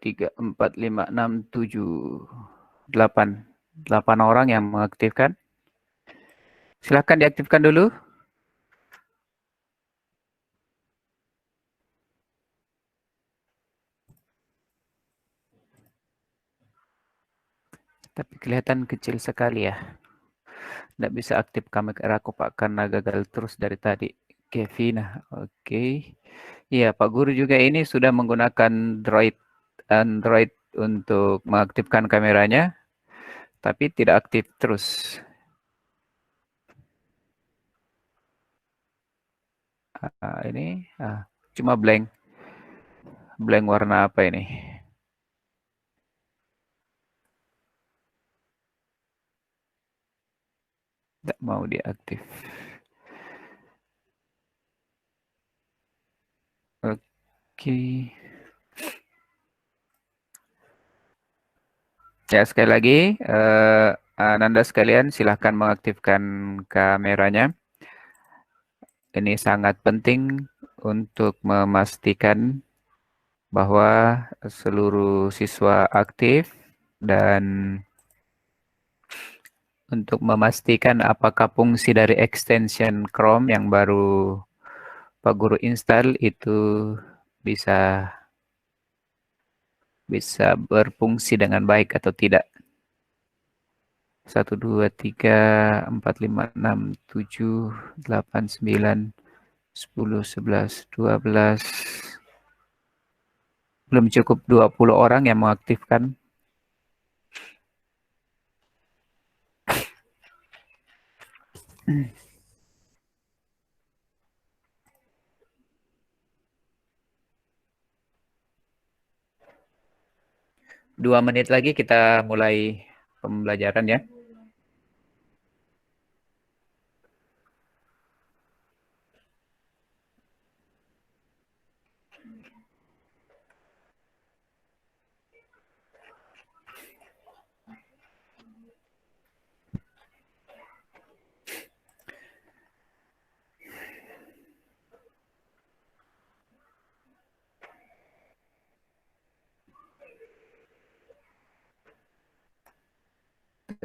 3, 4, 5, 6, 7, 8. 8 orang yang mengaktifkan. Silahkan diaktifkan dulu. Tapi kelihatan kecil sekali ya. Tidak bisa aktif kamera aku Pak karena gagal terus dari tadi. Kevin, oke. Iya, Pak Guru juga ini sudah menggunakan Android untuk mengaktifkan kameranya, tapi tidak aktif terus. Ini cuma blank. Blank warna apa ini? Tidak mau diaktif. Oke. Ya, sekali lagi, Ananda sekalian silahkan mengaktifkan kameranya. Ini sangat penting untuk memastikan bahwa seluruh siswa aktif dan untuk memastikan apakah fungsi dari extension Chrome yang baru Pak Guru install itu bisa berfungsi dengan baik atau tidak. 1, 2, 3, 4, 5, 6, 7, 8, 9, 10, 11, 12. Belum cukup 20 orang yang mengaktifkan. Dua menit lagi kita mulai pembelajaran ya.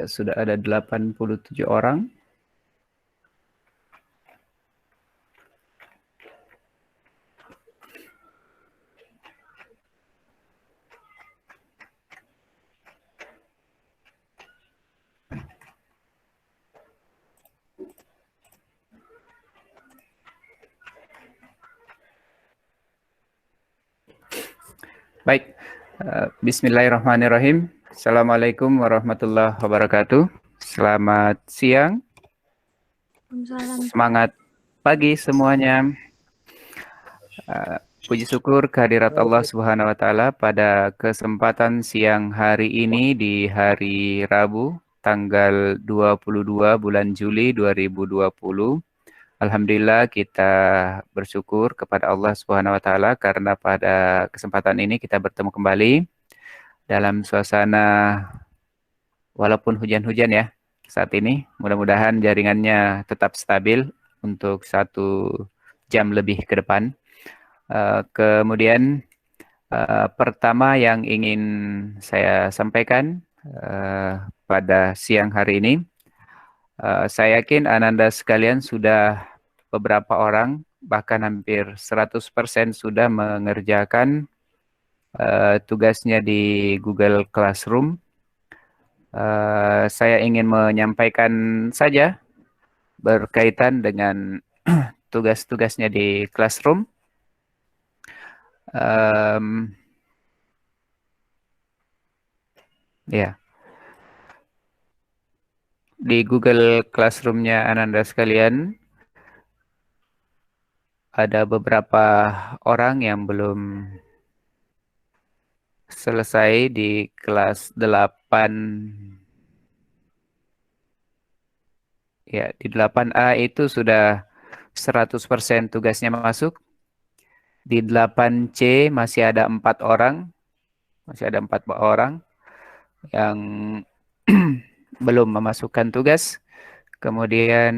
Sudah ada 87 orang. Baik, bismillahirrahmanirrahim. Assalamualaikum warahmatullahi wabarakatuh. Selamat siang. Semangat pagi semuanya. Puji syukur kehadirat Allah Subhanahu wa taala pada kesempatan siang hari ini di hari Rabu tanggal 22 bulan Juli 2020. Alhamdulillah kita bersyukur kepada Allah Subhanahu wa taala karena pada kesempatan ini kita bertemu kembali dalam suasana walaupun hujan-hujan ya saat ini. Mudah-mudahan jaringannya tetap stabil untuk 1 jam lebih ke depan. Kemudian pertama yang ingin saya sampaikan pada siang hari ini, saya yakin Ananda sekalian sudah beberapa orang, bahkan hampir 100% sudah mengerjakan tugasnya di Google Classroom. Saya ingin menyampaikan saja berkaitan dengan tugas-tugasnya di Classroom. Ya, di Google Classroom-nya Ananda sekalian, ada beberapa orang yang belum selesai di kelas 8. Ya, di 8A itu sudah 100% tugasnya masuk. Di 8C masih ada 4 orang. Masih ada 4 orang yang belum memasukkan tugas. Kemudian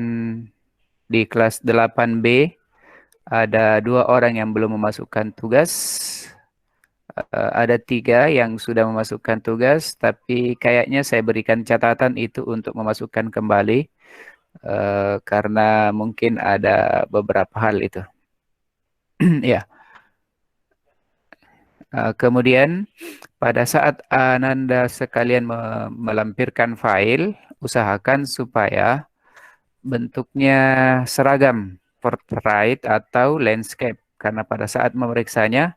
di kelas 8B ada 2 orang yang belum memasukkan tugas. ada 3 yang sudah memasukkan tugas, tapi kayaknya saya berikan catatan itu untuk memasukkan kembali karena mungkin ada beberapa hal itu. Ya, kemudian pada saat Ananda sekalian melampirkan file, usahakan supaya bentuknya seragam, portrait atau landscape, karena pada saat memeriksanya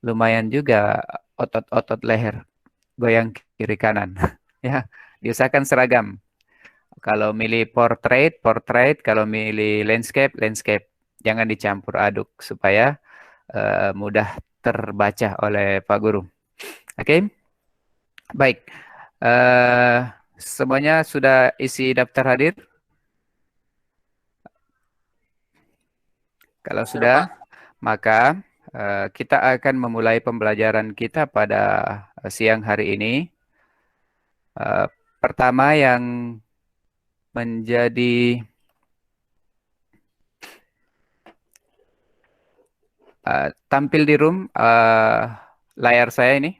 lumayan juga otot-otot leher goyang kiri kanan. Ya, diusahakan seragam. Kalau milih portrait, portrait. Kalau milih landscape, landscape. Jangan dicampur aduk supaya mudah terbaca oleh Pak Guru. Oke, baik. Eh, semuanya sudah isi daftar hadir? Kalau sudah, maka kita akan memulai pembelajaran kita pada siang hari ini. Eh, pertama yang menjadi tampil di room layar saya ini.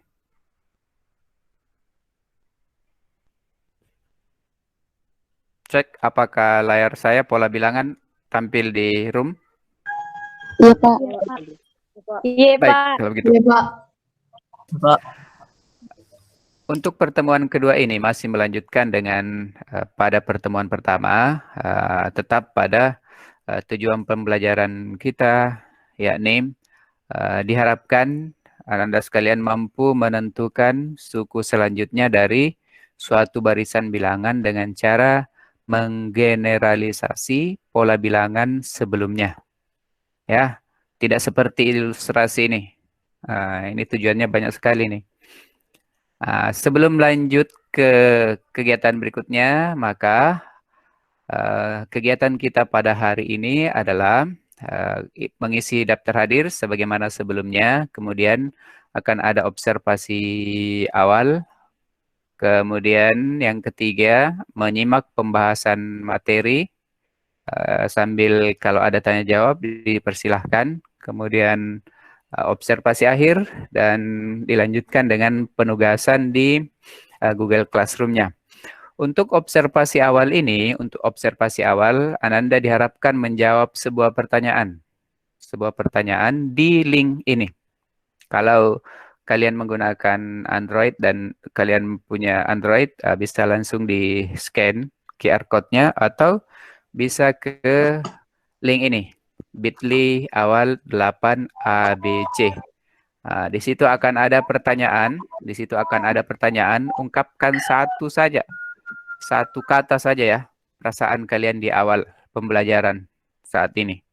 Cek apakah layar saya pola bilangan tampil di room. Iya, Pak. Iya, Baik, Pak. kalau begitu. Iya, Pak. Pak. Untuk pertemuan kedua ini masih melanjutkan dengan pada pertemuan pertama, tetap pada tujuan pembelajaran kita, yakni diharapkan Anda sekalian mampu menentukan suku selanjutnya dari suatu barisan bilangan dengan cara menggeneralisasi pola bilangan sebelumnya. Ya, tidak seperti ilustrasi ini. Ini tujuannya banyak sekali nih. Sebelum lanjut ke kegiatan berikutnya, maka kegiatan kita pada hari ini adalah mengisi daftar hadir sebagaimana sebelumnya, kemudian akan ada observasi awal, kemudian yang ketiga menyimak pembahasan materi sambil kalau ada tanya jawab dipersilahkan, kemudian observasi akhir dan dilanjutkan dengan penugasan di Google Classroom-nya. Untuk observasi awal ini, Ananda diharapkan menjawab sebuah pertanyaan. Sebuah pertanyaan di link ini. Kalau kalian menggunakan Android dan kalian punya Android, bisa langsung di-scan QR code-nya atau bisa ke link ini, bit.ly awal 8 ABC. Di situ akan ada pertanyaan, ungkapkan satu kata saja ya, perasaan kalian di awal pembelajaran saat ini.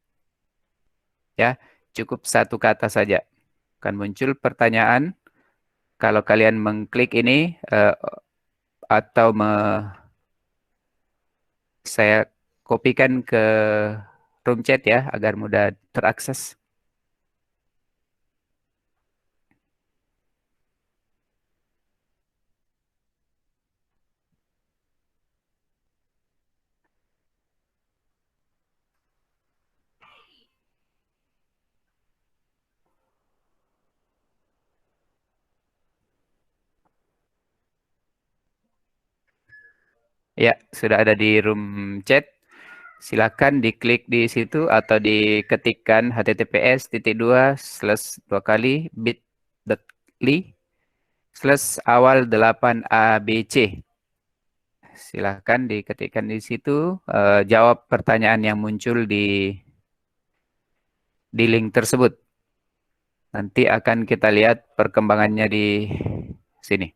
Ya, cukup satu kata saja. Akan muncul pertanyaan. Kalau kalian mengklik ini atau saya kopikan ke room chat ya, agar mudah terakses. Ya, sudah ada di room chat. Silakan diklik di situ atau diketikkan https://bit.ly/awal 8 ABC. Silakan diketikkan di situ, jawab pertanyaan yang muncul di link tersebut. Nanti akan kita lihat perkembangannya di sini.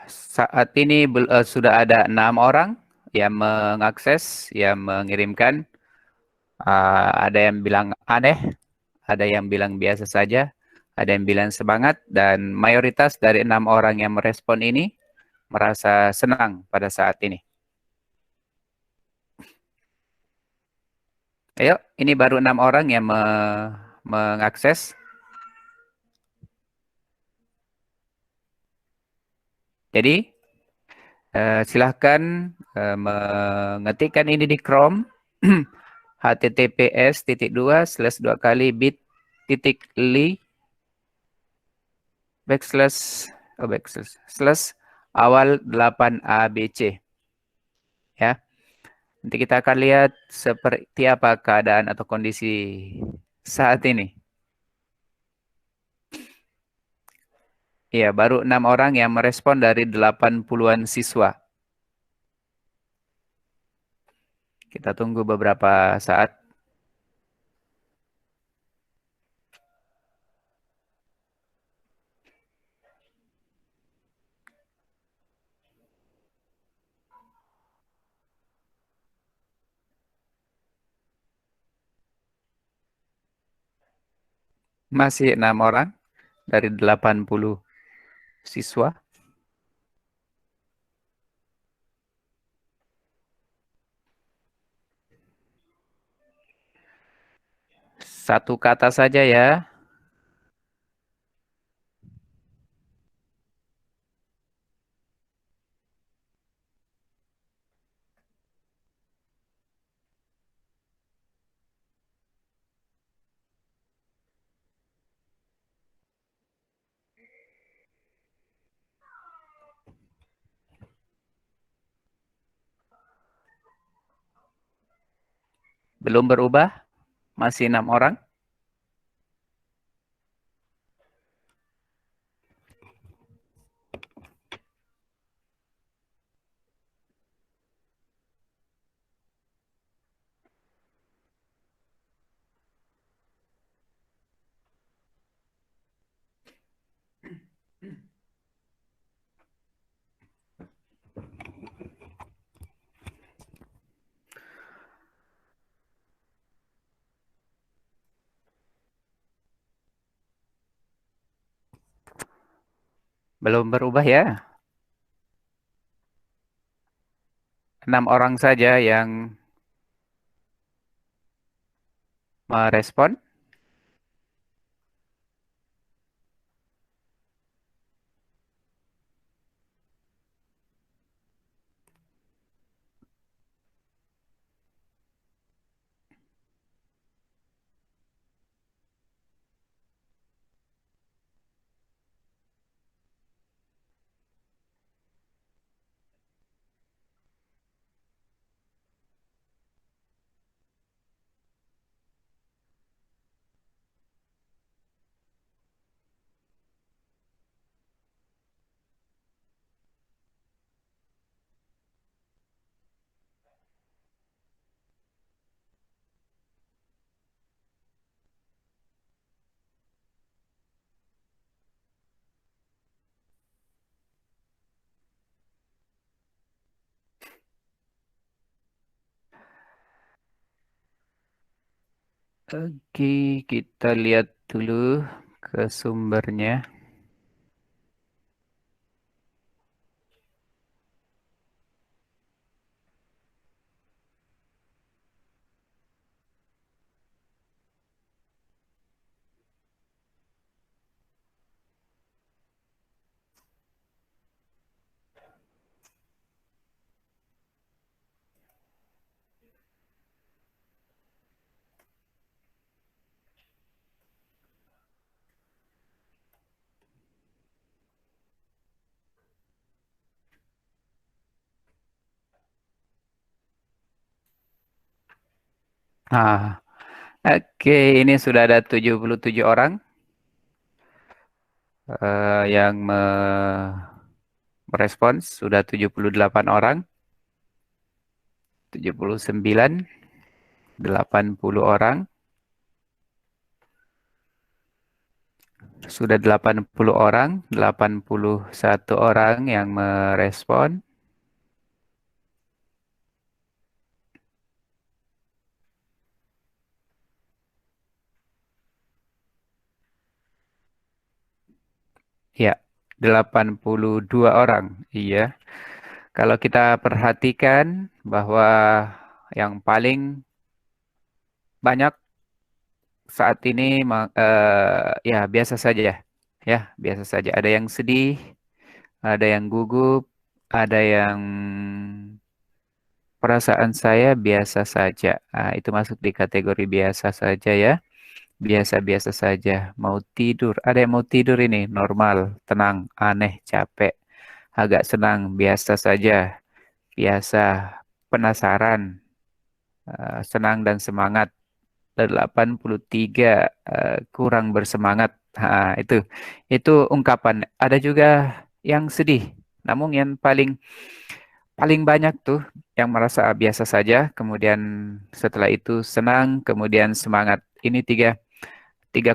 Saat ini sudah ada 6 orang yang mengakses, yang mengirimkan. Ada yang bilang aneh, ada yang bilang biasa saja, ada yang bilang semangat, dan mayoritas dari 6 orang yang merespon ini merasa senang pada saat ini. Ayo, ini baru 6 orang yang mengakses. Jadi, silahkan mengetikkan ini di Chrome, https://bit.ly slash awal 8abc. Ya. Nanti kita akan lihat seperti apa keadaan atau kondisi saat ini. Ya, baru 6 orang yang merespon dari 80-an siswa. Kita tunggu beberapa saat. Masih 6 orang dari 80 siswa. Satu kata saja ya. Belum berubah. Masih 6 orang. Belum berubah ya. 6 orang saja yang merespon. Oke, kita lihat dulu ke sumbernya. Ah, oke, ini sudah ada 77 orang yang merespons, sudah 78 orang, 79, 80 orang, sudah 80 orang, 81 orang yang merespon. Ya, 82 orang. Iya. Kalau kita perhatikan bahwa yang paling banyak saat ini ya biasa saja. Ya, biasa saja. Ada yang sedih, ada yang gugup, ada yang perasaan saya biasa saja. Itu masuk di kategori biasa saja ya. Biasa-biasa saja. Mau tidur. Ada yang mau tidur ini. Normal, tenang, aneh, capek. Agak senang, biasa saja. Biasa, penasaran, senang dan semangat. 83 kurang bersemangat. Itu ungkapan. Ada juga yang sedih. Namun yang paling banyak tuh yang merasa biasa saja, kemudian setelah itu senang, kemudian semangat. Ini tiga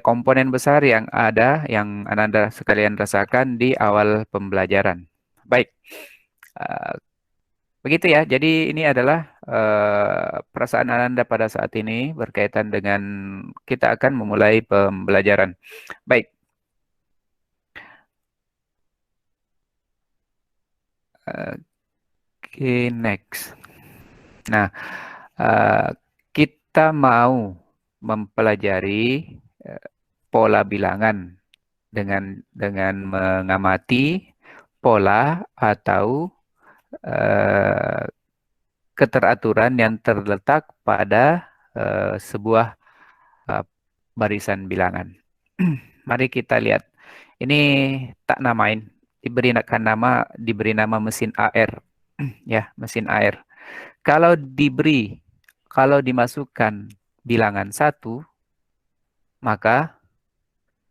komponen besar yang ada, yang Ananda sekalian rasakan di awal pembelajaran. Baik, eh, begitu ya. Jadi ini adalah perasaan Ananda pada saat ini berkaitan dengan kita akan memulai pembelajaran. Baik, oke, next. Nah, eh, kita mau mempelajari eh, pola bilangan dengan mengamati pola atau eh, keteraturan yang terletak pada sebuah eh, barisan bilangan. Mari kita lihat. Ini tak namain, diberi nama mesin AR, ya, mesin AR. Kalau dimasukkan bilangan 1, maka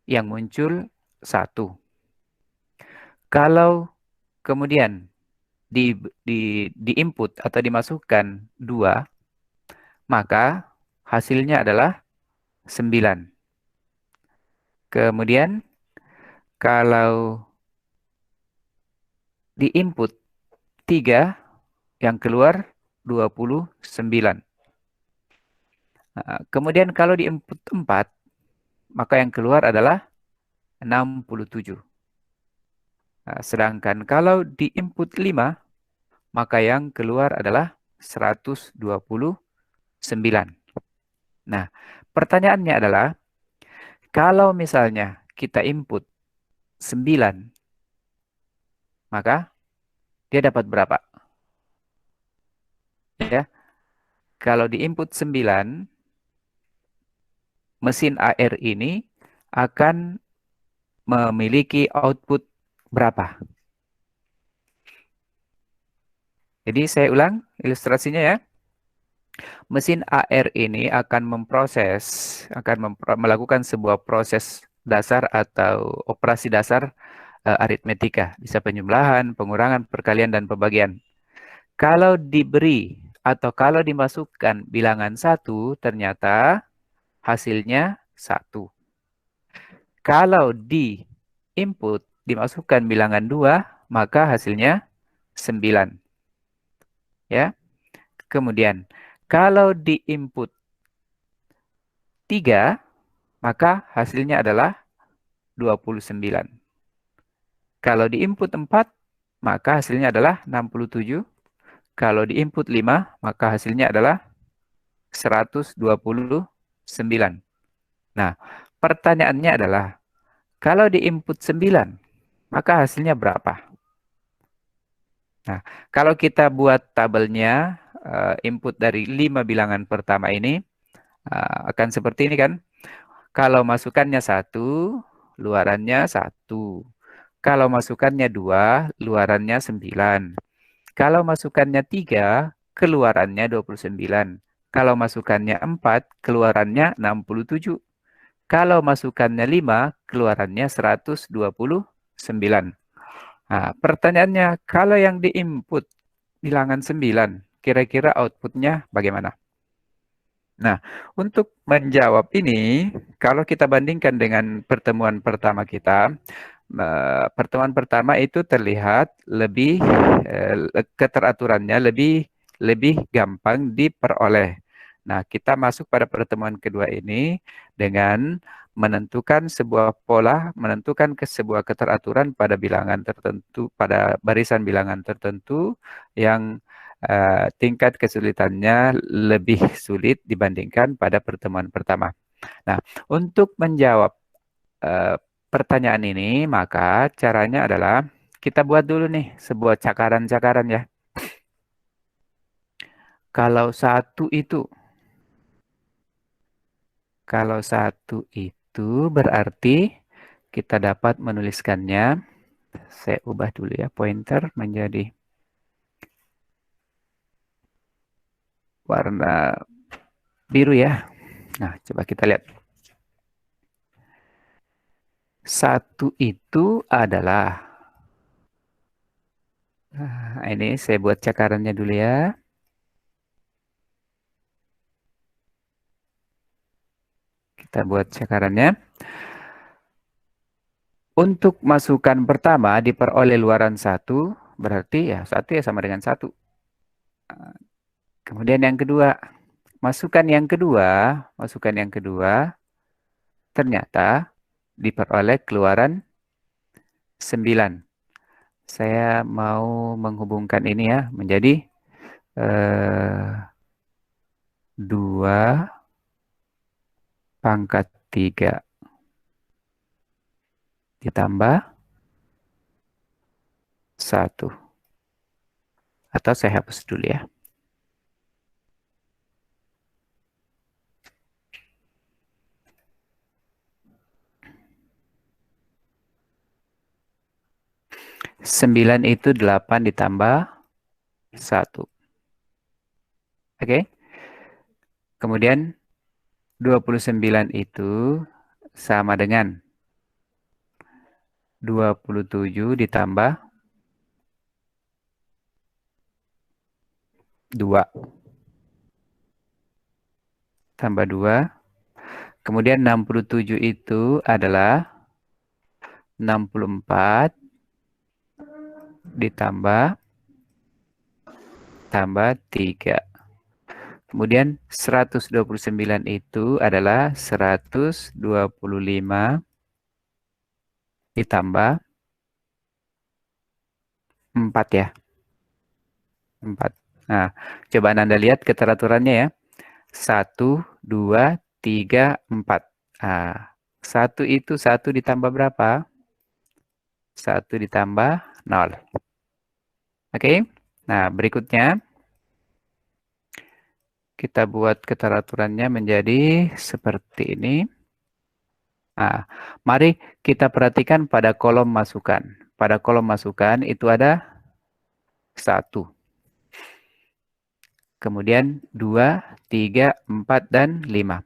yang muncul 1. Kalau kemudian di input atau dimasukkan 2, maka hasilnya adalah 9. Kemudian kalau di input 3, yang keluar 29. Kemudian kalau di input 4, maka yang keluar adalah 67. Sedangkan kalau di input 5, maka yang keluar adalah 129. Nah, pertanyaannya adalah, kalau misalnya kita input 9, maka dia dapat berapa? Ya, kalau di input 9, mesin AR ini akan memiliki output berapa? Jadi saya ulang ilustrasinya ya. Mesin AR ini akan melakukan sebuah proses dasar atau operasi dasar aritmetika. Bisa penjumlahan, pengurangan, perkalian, dan pembagian. Kalau diberi atau kalau dimasukkan bilangan 1, ternyata hasilnya 1. Kalau di input dimasukkan bilangan 2, maka hasilnya 9. Ya. Kemudian, kalau di input 3, maka hasilnya adalah 29. Kalau di input 4, maka hasilnya adalah 67. Kalau di input 5, maka hasilnya adalah 129. Nah, pertanyaannya adalah, kalau di input 9, maka hasilnya berapa? Nah, kalau kita buat tabelnya, input dari 5 bilangan pertama ini akan seperti ini kan. Kalau masukannya 1, luarannya 1. Kalau masukannya 2, luarannya 9. Kalau masukannya 3, keluarannya 29. Kalau masukannya 4, keluarannya 67. Kalau masukannya 5, keluarannya 129. Nah, pertanyaannya, kalau yang diinput bilangan 9, kira-kira outputnya bagaimana? Nah, untuk menjawab ini, kalau kita bandingkan dengan pertemuan pertama kita, pertemuan pertama itu terlihat lebih keteraturannya lebih gampang diperoleh. Nah, kita masuk pada pertemuan kedua ini dengan menentukan sebuah pola, menentukan sebuah keteraturan pada bilangan tertentu, pada barisan bilangan tertentu yang tingkat kesulitannya lebih sulit dibandingkan pada pertemuan pertama. Nah, untuk menjawab pertanyaan ini, maka caranya adalah kita buat dulu nih sebuah cakaran-cakaran ya. Kalau satu itu berarti kita dapat menuliskannya. Saya ubah dulu ya pointer menjadi warna biru ya. Nah, coba kita lihat. Satu itu adalah, nah, ini saya buat cakarannya dulu ya. Kita buat cakarannya. Untuk masukan pertama diperoleh luaran 1, berarti ya 1 ya sama dengan 1. Kemudian yang kedua, masukan yang kedua ternyata diperoleh keluaran 9. Saya mau menghubungkan ini ya menjadi 2 pangkat 3 ditambah 1. Atau saya hapus dulu ya. Sembilan itu 8 ditambah 1. Oke. Kemudian 29 itu sama dengan 27 ditambah 2. Tambah 2. Kemudian 67 itu adalah 64 ditambah 3. Kemudian 129 itu adalah 125 ditambah 4 ya. 4. Nah, coba Anda lihat keteraturannya ya. 1, 2, 3, 4. Nah, 1 itu 1 ditambah berapa? 1 ditambah 0. Oke. Nah, berikutnya kita buat keteraturannya menjadi seperti ini. Nah, mari kita perhatikan pada kolom masukan. Pada kolom masukan itu ada 1. Kemudian 2, 3, 4, dan 5.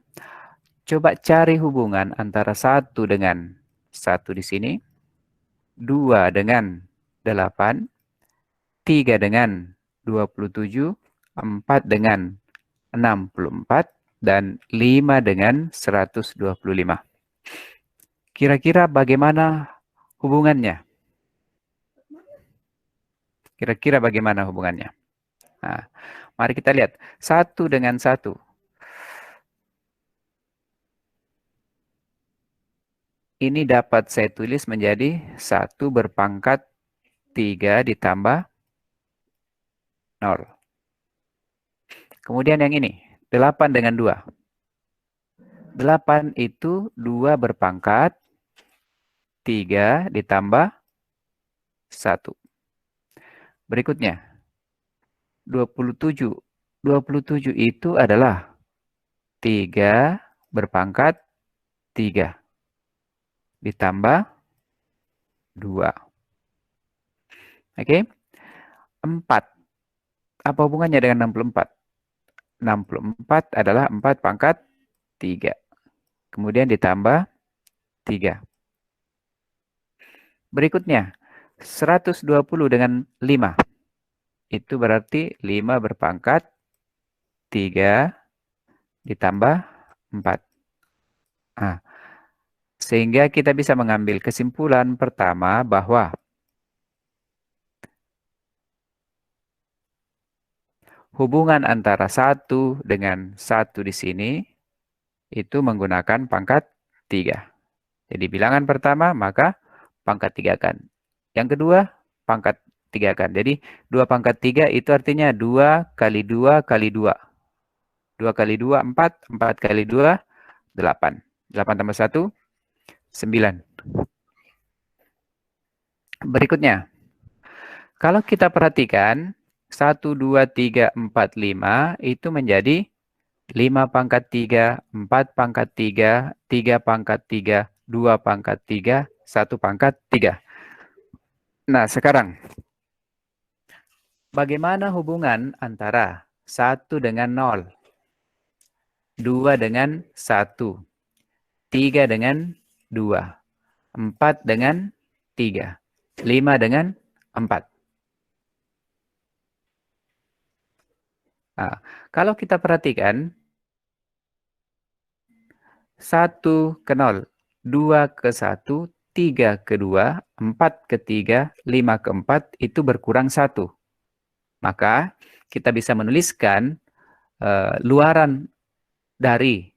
Coba cari hubungan antara 1 dengan 1 di sini, 2 dengan 8, 3 dengan 27, 4 dengan 64, dan 5 dengan 125. Kira-kira bagaimana hubungannya? Kira-kira bagaimana hubungannya? Nah, mari kita lihat. 1 dengan 1. Ini dapat saya tulis menjadi 1 berpangkat 3 ditambah 0. Kemudian yang ini, 8 dengan 2. 8 itu 2 berpangkat 3 ditambah 1. Berikutnya, 27. 27 itu adalah 3 berpangkat 3 ditambah 2. Oke. 4. Apa hubungannya dengan 64? 64 adalah 4 pangkat 3. Kemudian ditambah 3. Berikutnya, 120 dengan 5. Itu berarti 5 berpangkat 3 ditambah 4. Nah, sehingga kita bisa mengambil kesimpulan pertama bahwa hubungan antara 1 dengan 1 di sini itu menggunakan pangkat 3. Jadi bilangan pertama maka pangkat 3 kan. Yang kedua pangkat 3 kan. Jadi 2 pangkat 3 itu artinya 2 kali 2 kali 2. 2 kali 2, 4. 4 kali 2, 8. 8 tambah 1, 9. Berikutnya, kalau kita perhatikan, 1, 2, 3, 4, 5 itu menjadi 5 pangkat 3, 4 pangkat 3, 3 pangkat 3, 2 pangkat 3, 1 pangkat 3. Nah, sekarang bagaimana hubungan antara 1 dengan 0, 2 dengan 1, 3 dengan 2, 4 dengan 3, 5 dengan 4. Nah, kalau kita perhatikan, 1 ke 0, 2 ke 1, 3 ke 2, 4 ke 3, 5 ke 4 itu berkurang 1. Maka kita bisa menuliskan luaran dari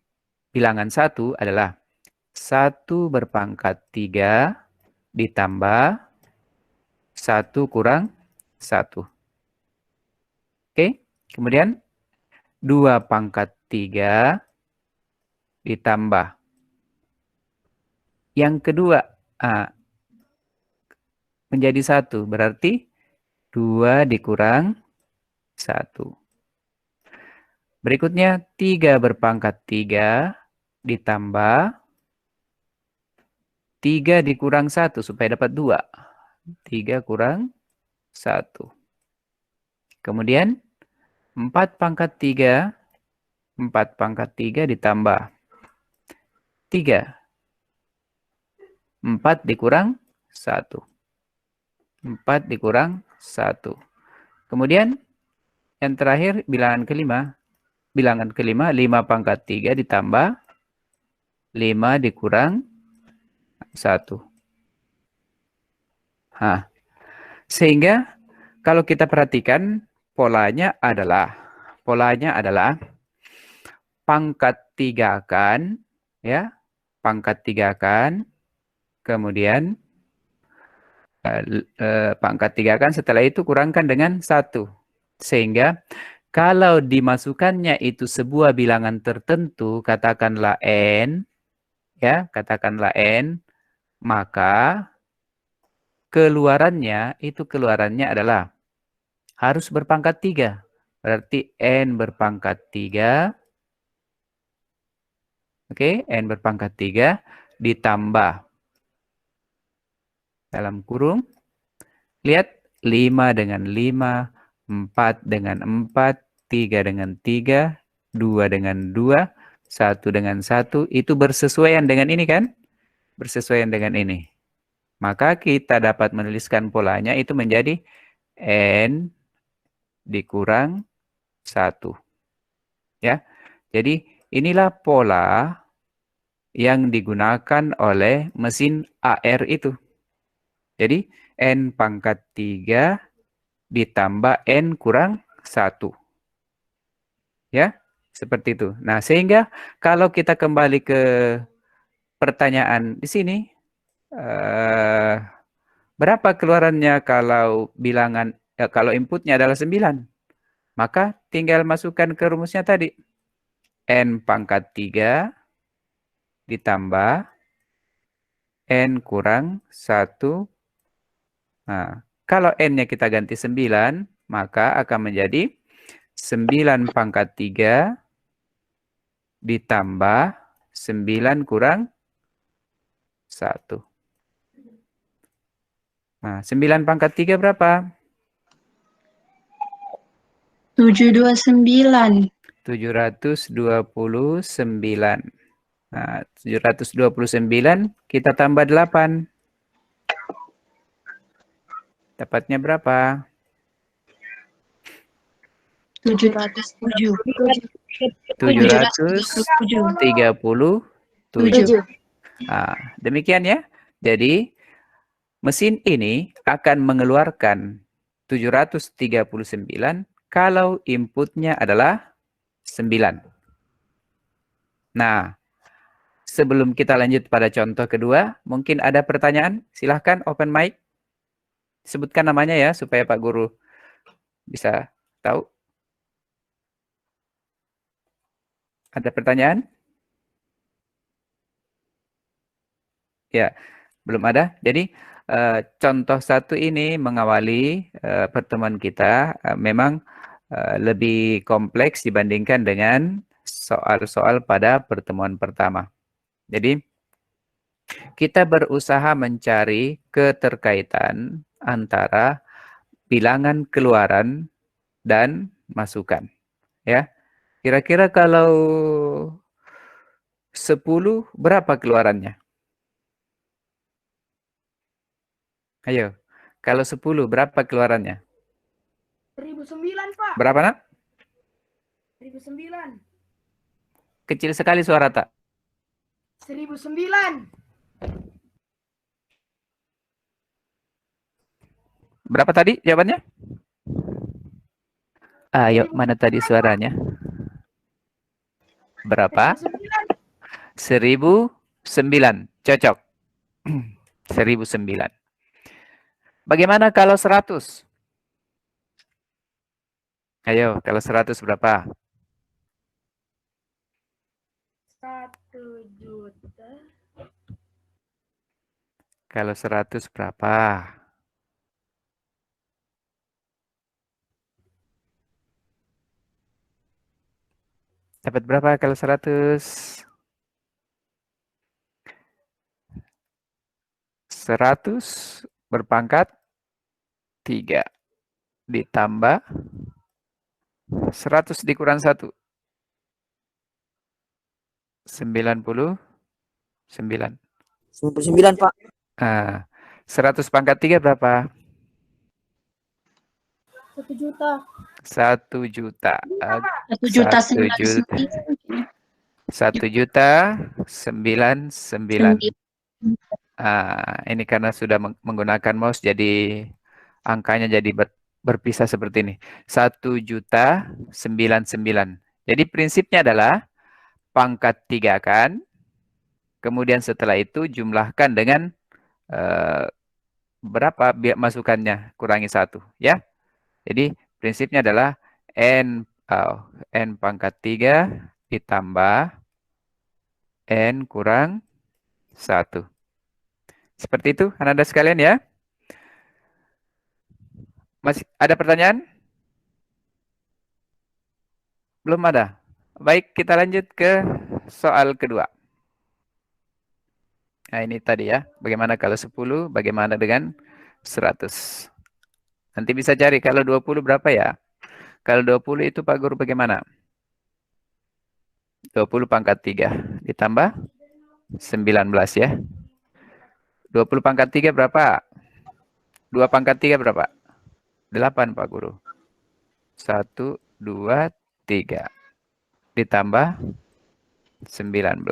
bilangan 1 adalah 1 berpangkat 3 ditambah 1 kurang 1. Oke, kemudian 2 pangkat 3 ditambah. Yang kedua, menjadi 1, berarti 2 dikurang 1. Berikutnya 3 berpangkat 3 ditambah 3 dikurang 1 supaya dapat 2. 3 kurang 1. Kemudian 4 pangkat 3, 4 pangkat 3 ditambah 3. 4 dikurang 1. 4 dikurang 1. Kemudian yang terakhir bilangan kelima. Bilangan kelima 5 pangkat 3 ditambah 5 dikurang 1. Nah, sehingga kalau kita perhatikan polanya adalah pangkat 3 kan, ya, pangkat 3 kan, kemudian pangkat 3 kan, setelah itu kurangkan dengan 1. Sehingga kalau dimasukkannya itu sebuah bilangan tertentu, katakanlah n, ya, katakanlah n, maka keluarannya adalah harus berpangkat 3. Berarti n berpangkat 3, oke, n berpangkat 3 ditambah dalam kurung, lihat 5 dengan 5, 4 dengan 4, 3 dengan 3, 2 dengan 2, 1 dengan 1, itu bersesuaian dengan ini kan? Bersesuaian dengan ini. Maka kita dapat menuliskan polanya itu menjadi n dikurang 1. Ya. Jadi inilah pola yang digunakan oleh mesin AR itu. Jadi n pangkat 3 ditambah n kurang 1. Ya, seperti itu. Nah, sehingga kalau kita kembali ke pertanyaan di sini, berapa keluarannya kalau bilangan kalau inputnya adalah 9? Maka tinggal masukkan ke rumusnya tadi. N pangkat 3 ditambah N kurang 1. Nah, kalau N-nya kita ganti 9, maka akan menjadi 9 pangkat 3 ditambah 9 kurang 1. Nah, 9 pangkat 3 berapa? 729. 729. Nah, 729 kita tambah 8. Dapatnya berapa? 707. 737. Nah, demikian ya. Jadi, mesin ini akan mengeluarkan 739 kalau inputnya adalah 9. Nah, sebelum kita lanjut pada contoh kedua, mungkin ada pertanyaan? Silahkan open mic. Sebutkan namanya ya, supaya Pak Guru bisa tahu. Ada pertanyaan? Ya, belum ada. Jadi, contoh satu ini mengawali pertemuan kita memang lebih kompleks dibandingkan dengan soal-soal pada pertemuan pertama. Jadi, kita berusaha mencari keterkaitan antara bilangan keluaran dan masukan. Ya, kira-kira kalau 10 berapa keluarannya? Ayo, kalau 10 berapa keluarannya? 1009, Pak. Berapa, nak? 1009. Kecil sekali suara tak? 1009. Berapa tadi jawabannya? Ayo, mana tadi suaranya? Berapa? 1009. Cocok. 1009. Bagaimana kalau 100? Ayo, kalau 100 berapa? 1 juta. Kalau 100 berapa? Dapat berapa kalau 100? 100 berpangkat 3 ditambah 100 dikurang 1. 99. 99, Pak. 100 pangkat 3 berapa? 1 juta. 1 juta. 1 juta 1 juta 99. Ini karena sudah menggunakan mouse jadi angkanya jadi berpisah seperti ini. 1 juta 99. Jadi prinsipnya adalah pangkat 3 kan. Kemudian setelah itu jumlahkan dengan berapa masukannya kurangi 1 ya. Jadi prinsipnya adalah N pangkat 3 ditambah N kurang 1. Seperti itu anak-anak sekalian ya. Masih ada pertanyaan? Belum ada? Baik, kita lanjut ke soal kedua. Nah ini tadi ya, bagaimana kalau 10, bagaimana dengan 100. Nanti bisa cari kalau 20 berapa ya? Kalau 20 itu Pak Guru bagaimana? 20 pangkat 3 ditambah 19 ya. 20 pangkat 3 berapa? 2 pangkat 3 berapa? 8 Pak Guru. 1, 2, 3. Ditambah 19.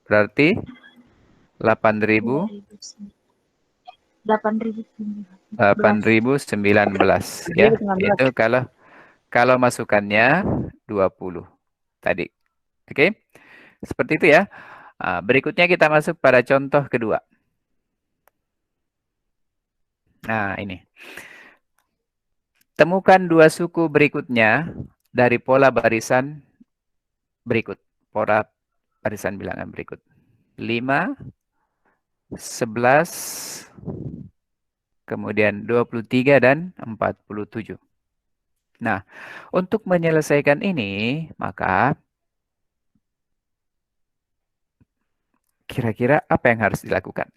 Berarti 8.000. 8.019 ya. Itu kalau masukannya 20 tadi. Oke. Seperti itu ya. Berikutnya kita masuk pada contoh kedua. Nah, ini. Temukan 2 suku berikutnya dari pola barisan berikut. Pola barisan bilangan berikut. 5, 11, kemudian 23 dan 47. Nah, untuk menyelesaikan ini, maka kira-kira apa yang harus dilakukan?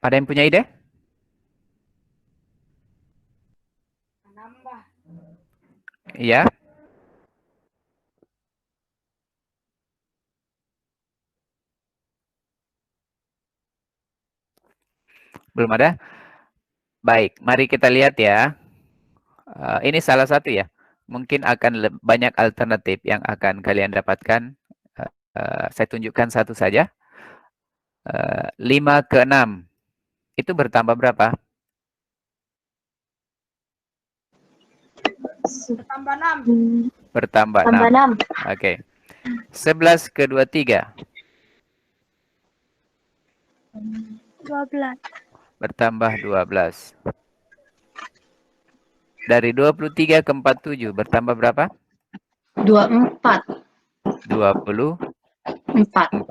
Ada yang punya ide? Nambah. Iya. Belum ada? Baik, mari kita lihat ya. Ini salah satu ya. Mungkin akan banyak alternatif yang akan kalian dapatkan. Saya tunjukkan satu saja. 5 ke 6. Itu bertambah berapa? Bertambah 6. Bertambah 6. Oke. 11 ke 23. 12. Bertambah 12. Dari 23 ke 47 bertambah berapa? 24. 24. 4.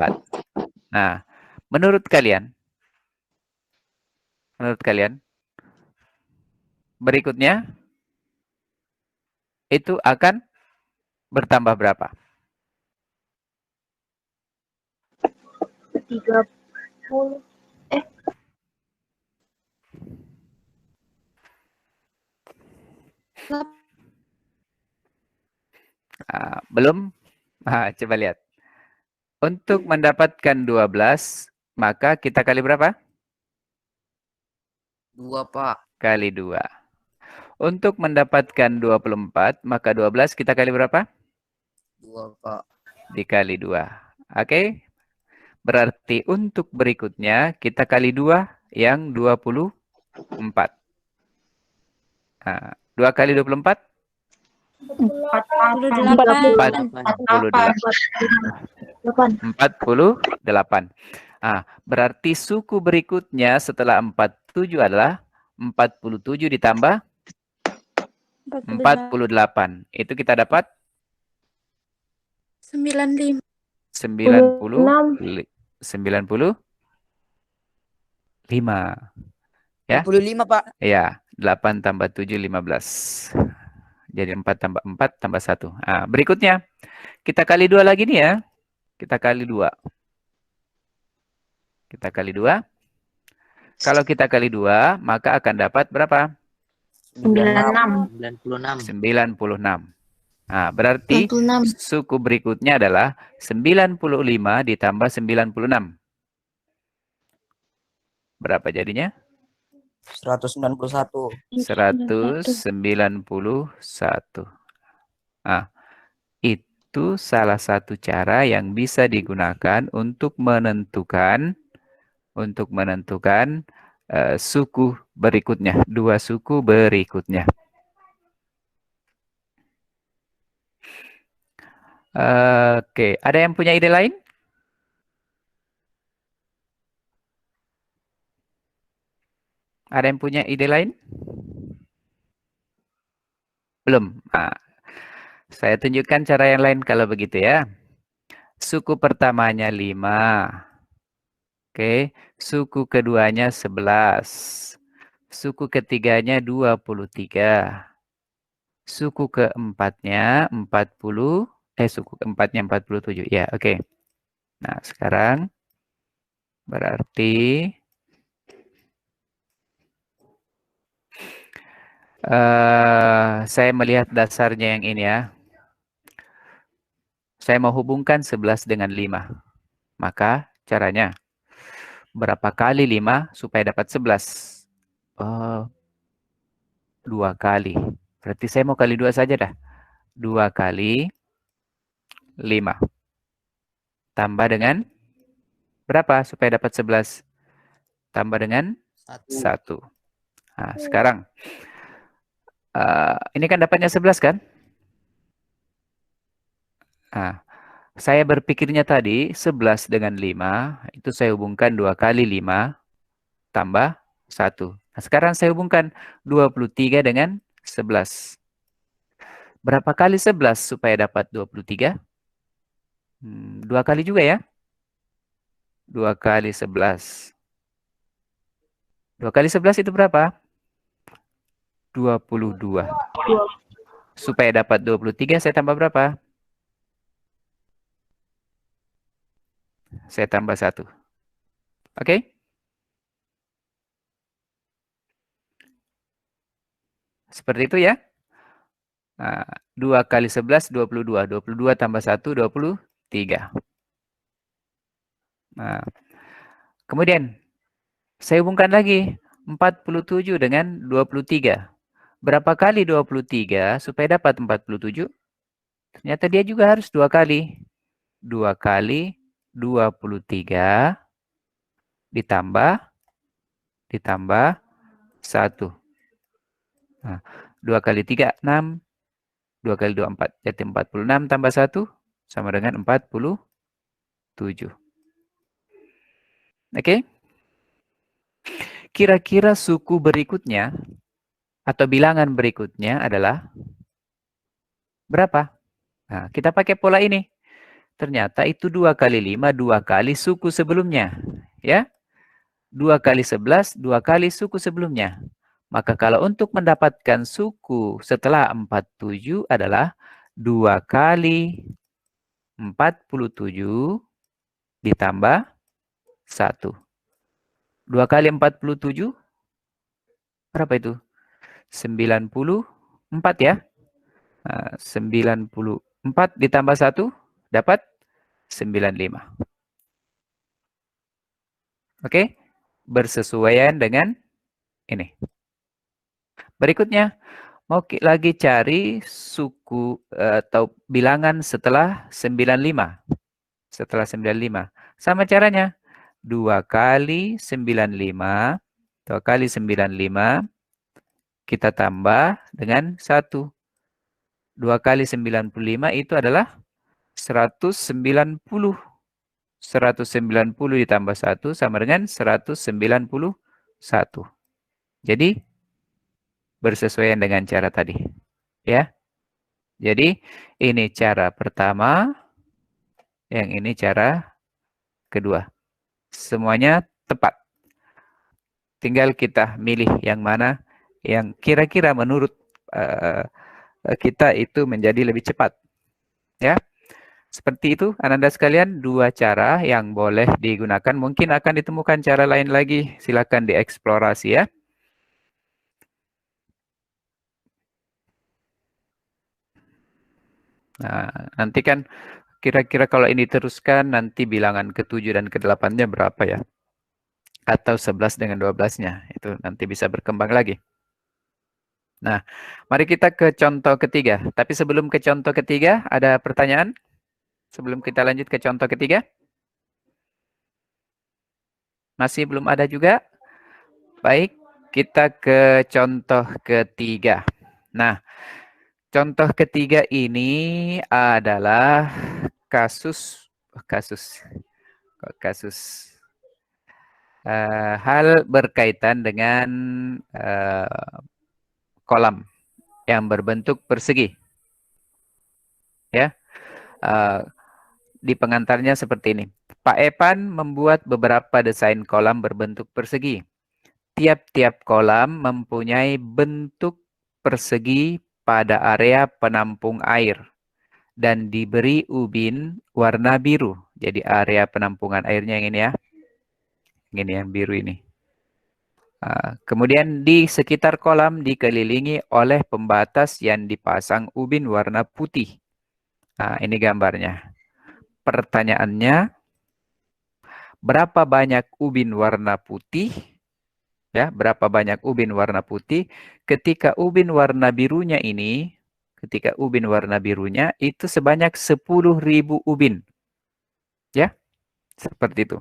Nah, menurut kalian berikutnya itu akan bertambah berapa? 30. Belum? Coba lihat. Untuk mendapatkan 12, maka kita kali berapa? 2, Pak. Kali 2. Untuk mendapatkan 24, maka 12 kita kali berapa? 2, Pak. Dikali 2. Oke? Berarti untuk berikutnya kita kali 2 yang 24. 2 kali 24? 48. Berarti suku berikutnya setelah 47 adalah 47 ditambah 48. Itu kita dapat 95. 95. Ya? 25, Pak. Ya, 8 tambah 7, 15. Jadi 4 tambah 4 tambah 1. Berikutnya, kita kali 2 lagi nih ya. Kita kali 2. Kita kali 2. Kalau kita kali 2, maka akan dapat berapa? 96. 96. Berarti 96. suku berikutnya adalah 95 ditambah 96. Berapa jadinya? 191. 191. Itu salah satu cara yang bisa digunakan untuk menentukan suku berikutnya, 2 suku berikutnya. Oke, ada yang punya ide lain? Ada yang punya ide lain? Belum. Saya tunjukkan cara yang lain kalau begitu ya. Suku pertamanya 5. Oke, suku keduanya 11. Suku ketiganya 23. Suku keempatnya 40. Suku keempatnya 47. Ya, oke. Nah, sekarang berarti saya melihat dasarnya yang ini ya. Saya mau hubungkan 11 dengan 5. Maka caranya, berapa kali 5 supaya dapat 11? 2 kali. Berarti saya mau kali 2 saja dah. 2 kali 5. Tambah dengan berapa supaya dapat 11? Tambah dengan 1. Nah, sekarang, ini kan dapatnya 11 kan? Saya berpikirnya tadi 11 dengan 5, itu saya hubungkan 2 kali 5 tambah 1. Nah, sekarang saya hubungkan 23 dengan 11. Berapa kali 11 supaya dapat 23? 2 kali juga ya. 2 kali 11. 2 kali 11 itu berapa? 22. Supaya dapat 23 saya tambah berapa? Saya tambah 1. Oke? Seperti itu ya. 2 kali 11, 22. 22 tambah 1, 23. Kemudian, saya hubungkan lagi 47 dengan 23. Berapa kali 23 supaya dapat 47? Ternyata dia juga harus 2 kali. 2 kali 23 ditambah 1. 2 kali 3, 6. 2 kali 2, 4. Jadi 46 tambah 1 sama dengan 47. Oke? Kira-kira suku berikutnya atau bilangan berikutnya adalah berapa? Nah, kita pakai pola ini. Ternyata itu 2 kali 5, 2 kali suku sebelumnya. Ya, 2 kali 11, 2 kali suku sebelumnya. Maka kalau untuk mendapatkan suku setelah 47 adalah 2 kali 47 ditambah 1. 2 kali 47, berapa itu? 94 ya. Nah, 94 ditambah 1, dapat 95. Oke, bersesuaian dengan ini. Berikutnya, mau lagi cari suku atau bilangan setelah 95. Setelah 95. Sama caranya. 2 kali 95. 2 kali 95. Kita tambah dengan 1. 2 kali 95 itu adalah 190. 190 ditambah 1 sama dengan 191. Jadi, bersesuaian dengan cara tadi. Ya. Jadi, ini cara pertama. Yang ini cara kedua. Semuanya tepat. Tinggal kita milih yang mana yang kira-kira menurut kita itu menjadi lebih cepat. Ya. Seperti itu, Ananda sekalian, 2 cara yang boleh digunakan. Mungkin akan ditemukan cara lain lagi. Silakan dieksplorasi ya. Nah, nanti kan kira-kira kalau ini teruskan, nanti bilangan ke-7 dan ke-8-nya berapa ya? Atau 11 dengan 12-nya. Itu nanti bisa berkembang lagi. Nah, mari kita ke contoh ketiga. Tapi sebelum ke contoh ketiga, ada pertanyaan? Sebelum kita lanjut ke contoh ketiga? Masih belum ada juga? Baik, kita ke contoh ketiga. Nah, contoh ketiga ini adalah kasus hal berkaitan dengan kolam yang berbentuk persegi. Ya, di pengantarnya seperti ini. Pak Epan membuat beberapa desain kolam berbentuk persegi. Tiap-tiap kolam mempunyai bentuk persegi pada area penampung air dan diberi ubin warna biru. Jadi area penampungan airnya yang ini ya. Ini yang biru ini. Kemudian di sekitar kolam dikelilingi oleh pembatas yang dipasang ubin warna putih. Nah, ini gambarnya. Pertanyaannya, berapa banyak ubin warna putih? Ya, berapa banyak ubin warna putih ketika ubin warna birunya ini, itu sebanyak 10.000 ubin. Ya, seperti itu.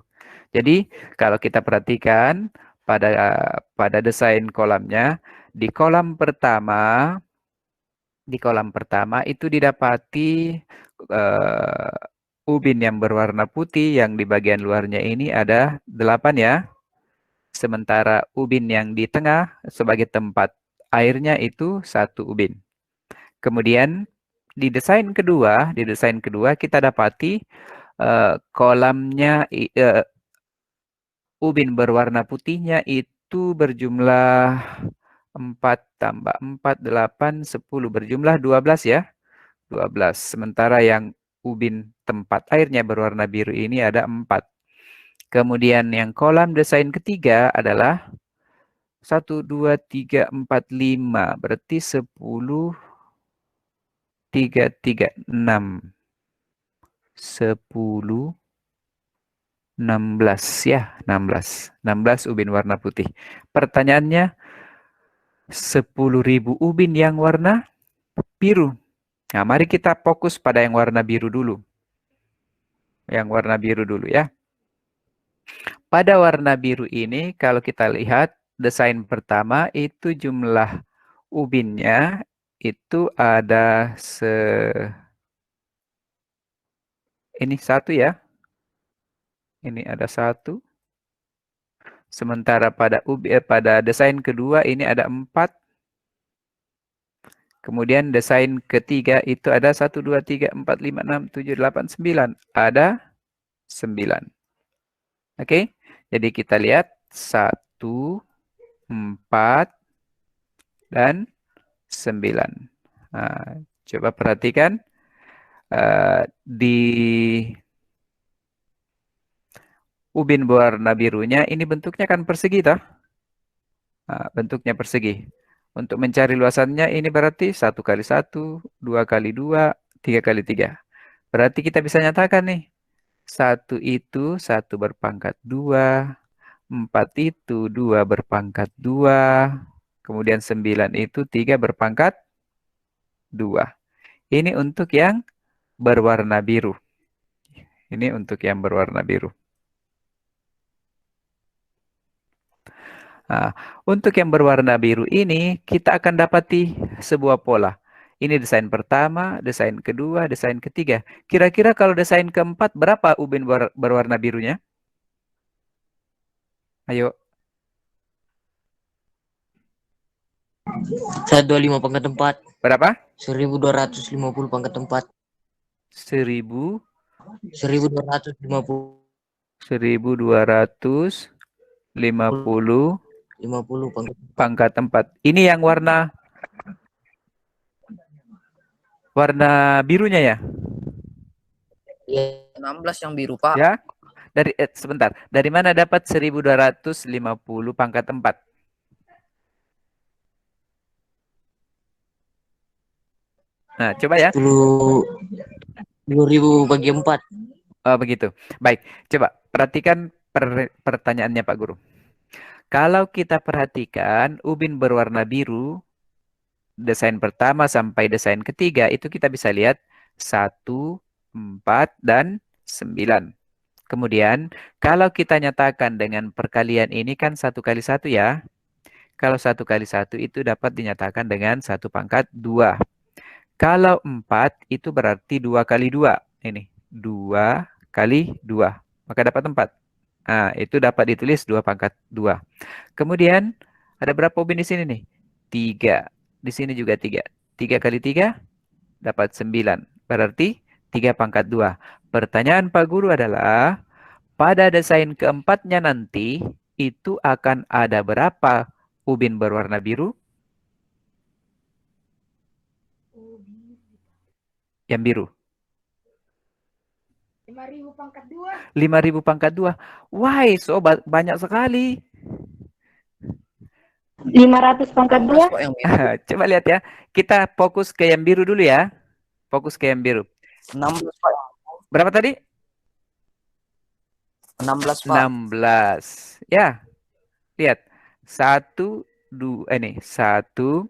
Jadi, kalau kita perhatikan pada desain kolamnya, di kolam pertama itu didapati ubin yang berwarna putih yang di bagian luarnya ini ada 8 ya. Sementara ubin yang di tengah sebagai tempat airnya itu 1 ubin. Kemudian di desain kedua kita dapati kolamnya ubin berwarna putihnya itu berjumlah 4 tambah 4, 8, 10. Berjumlah 12 ya. 12. Sementara yang ubin tempat airnya berwarna biru ini ada 4. Kemudian yang kolam desain ketiga adalah 1, 2, 3, 4, 5. Berarti 10, 3, 3, 6. 10, 16 ya. 16 ubin warna putih. Pertanyaannya, 10.000 ubin yang warna biru. Nah, mari kita fokus pada yang warna biru dulu. Yang warna biru dulu ya. Pada warna biru ini, kalau kita lihat desain pertama itu jumlah ubinnya itu ada ini 1 ya. Ini ada 1. Sementara pada desain kedua ini ada 4. Kemudian desain ketiga itu ada 1, 2, 3, 4, 5, 6, 7, 8, 9. Ada 9. Oke, jadi kita lihat 1, 4, dan 9. Nah, coba perhatikan di ubin berwarna birunya ini bentuknya kan persegi toh? Nah, bentuknya persegi. Untuk mencari luasannya ini berarti 1 kali 1, 2 kali 2, 3 kali 3. Berarti kita bisa nyatakan nih, 1 itu 1 berpangkat 2, 4 itu 2 berpangkat 2, kemudian 9 itu 3 berpangkat 2. Ini untuk yang berwarna biru. Ini untuk yang berwarna biru. Nah, untuk yang berwarna biru ini, kita akan dapati sebuah pola. Ini desain pertama, desain kedua, desain ketiga. Kira-kira kalau desain keempat, berapa ubin berwarna birunya? Ayo. 125 pangkat 4. Berapa? 1250 pangkat 4. 1000, 1250 1250 pangkat pangkat 4. Ini yang warna birunya ya? ya, 16 yang biru, Pak. Ya. Sebentar. Dari mana dapat 1250 pangkat 4? Nah, coba ya. 10.000 bagi 4. Oh, begitu. Baik, coba perhatikan pertanyaannya Pak Guru. Kalau kita perhatikan ubin berwarna biru, desain pertama sampai desain ketiga, itu kita bisa lihat 1, 4, dan 9. Kemudian, kalau kita nyatakan dengan perkalian ini kan 1 kali 1 ya. Kalau 1 kali 1 itu dapat dinyatakan dengan 1 pangkat 2. Kalau 4 itu berarti 2 kali 2. Ini, 2 kali 2. Maka dapat 4. Nah, itu dapat ditulis 2 pangkat 2. Kemudian, ada berapa ubin di sini nih? 3. Di sini juga 3. 3 kali 3 dapat 9. Berarti 3 pangkat 2. Pertanyaan Pak Guru adalah, pada desain keempatnya nanti, itu akan ada berapa ubin berwarna biru? Yang biru. 5.000 pangkat 2. 5.000 pangkat 2. Wah, so banyak sekali. 500 pangkat 2. Pak, yang biru. Coba lihat ya. Kita fokus ke yang biru dulu ya. Fokus ke yang biru. 16, Pak. Berapa tadi? 16, Pak. 16. Ya. Lihat. 1, 2, 1,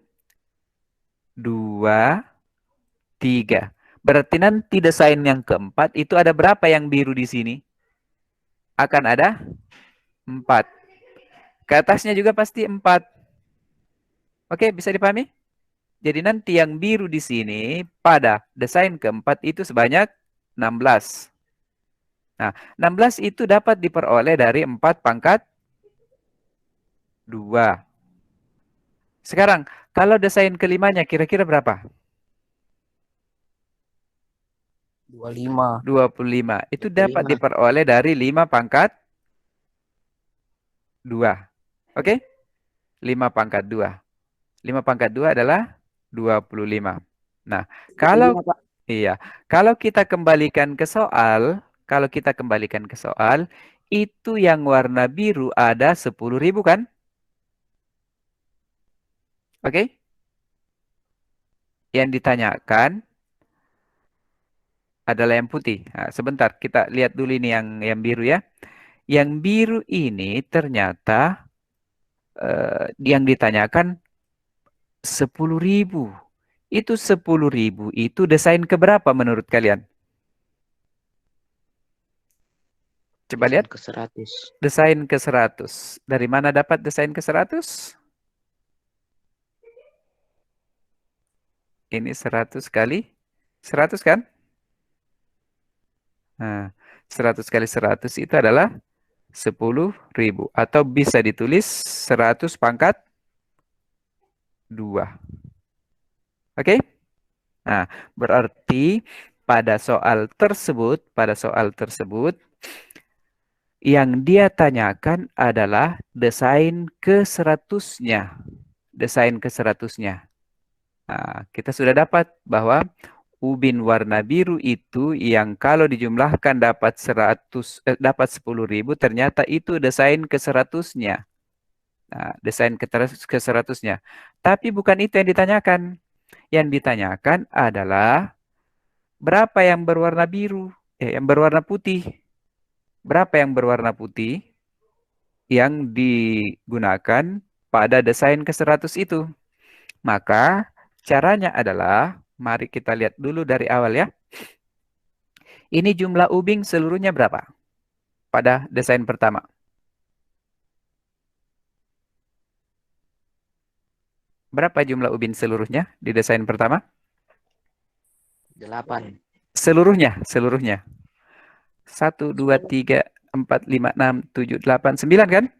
2, 3. Berarti nanti desain yang keempat itu ada berapa yang biru di sini? Akan ada 4. Ke atasnya juga pasti 4. Oke, bisa dipahami? Jadi nanti yang biru di sini pada desain keempat itu sebanyak 16. Nah, 16 itu dapat diperoleh dari 4 pangkat 2. Sekarang, kalau desain kelimanya kira-kira berapa? 25. 25. Itu dapat 25. diperoleh dari 5 pangkat 2. Oke? 5 pangkat 2. 5 pangkat 2 adalah 25. Nah, kalau kita kembalikan ke soal, itu yang warna biru ada 10.000 kan? Oke? Yang ditanyakan adalah yang putih. Nah, sebentar, kita lihat dulu ini yang biru ya. Yang biru ini ternyata yang ditanyakan 10.000. Itu 10.000 itu desain keberapa menurut kalian? Coba lihat. Ke 100. Desain ke 100. Dari mana dapat desain ke 100? Ini 100 kali 100 kan? Nah, 100 kali 100 itu adalah 10.000. Atau bisa ditulis 100 pangkat 2. Oke? Nah, berarti pada soal tersebut, yang dia tanyakan adalah desain ke-100-nya. Desain ke-100-nya. Nah, kita sudah dapat bahwa ubin warna biru itu yang kalau dijumlahkan dapat 10.000, ternyata itu desain ke-100-nya. Nah, desain ke-100-nya. Tapi bukan itu yang ditanyakan. Yang ditanyakan adalah berapa yang berwarna biru, yang berwarna putih. Berapa yang berwarna putih yang digunakan pada desain ke-100 itu. Maka caranya adalah, mari kita lihat dulu dari awal ya. Ini jumlah ubin seluruhnya berapa pada desain pertama? Berapa jumlah ubin seluruhnya di desain pertama? 8. Seluruhnya. 1, 2, 3, 4, 5, 6, 7, 8, 9 kan?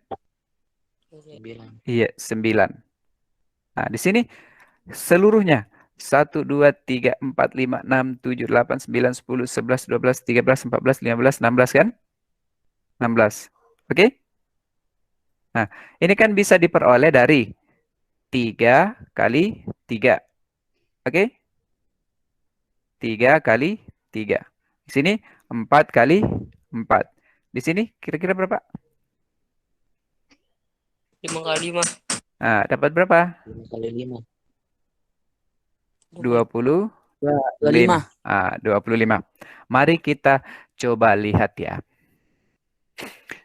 9. Iya, 9. Nah, di sini seluruhnya. 1, 2, 3, 4, 5, 6, 7, 8, 9, 10, 11, 12, 13, 14, 15, 16 kan? 16. Oke? Nah, ini kan bisa diperoleh dari 3 kali 3. Oke? 3 kali 3. Di sini 4 kali 4. Di sini kira-kira berapa? 5 kali 5. Nah, dapat berapa? 5 kali 5. 25. 25. 25. Mari kita coba lihat ya.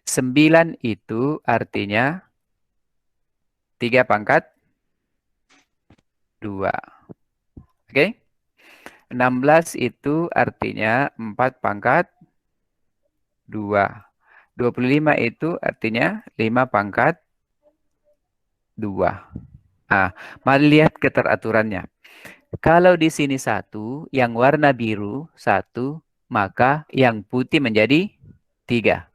9 itu artinya 3 pangkat 2. Oke? 16 itu artinya 4 pangkat 2. 25 itu artinya 5 pangkat 2. Nah, mari lihat keteraturannya. Kalau di sini 1, yang warna biru 1, maka yang putih menjadi 3.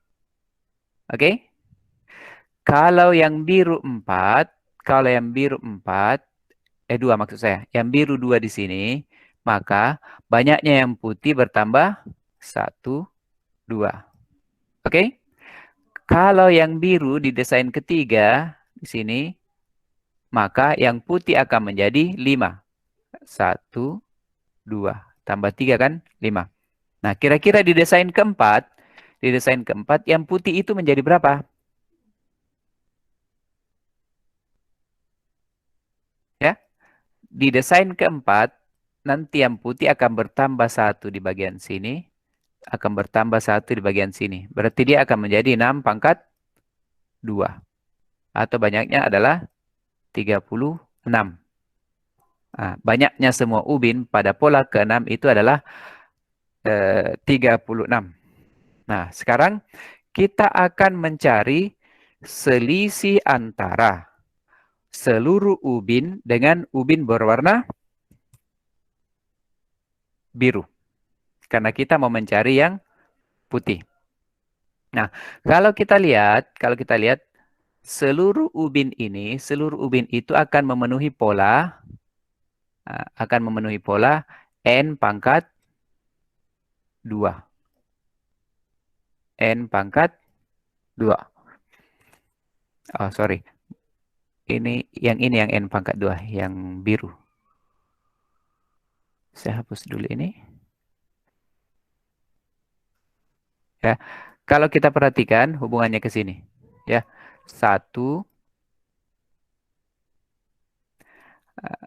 Oke? Kalau yang biru 4, 2 maksud saya, yang biru 2 di sini, maka banyaknya yang putih bertambah 1, 2. Oke? Kalau yang biru di desain ketiga di sini, maka yang putih akan menjadi 5. 1, 2. Tambah 3 kan? 5. Nah, kira-kira di desain keempat, yang putih itu menjadi berapa? Ya, di desain keempat, nanti yang putih akan bertambah 1 di bagian sini, akan bertambah 1 di bagian sini. Berarti dia akan menjadi 6 pangkat 2. Atau banyaknya adalah 36. Nah, banyaknya semua ubin pada pola ke-6 itu adalah 36. Nah, sekarang kita akan mencari selisih antara seluruh ubin dengan ubin berwarna biru. Karena kita mau mencari yang putih. Nah, kalau kita lihat seluruh ubin itu akan memenuhi pola N pangkat 2. N pangkat 2. Oh, sorry. Ini yang N pangkat 2, yang biru. Saya hapus dulu ini. Ya. Kalau kita perhatikan hubungannya ke sini. Ya. 1.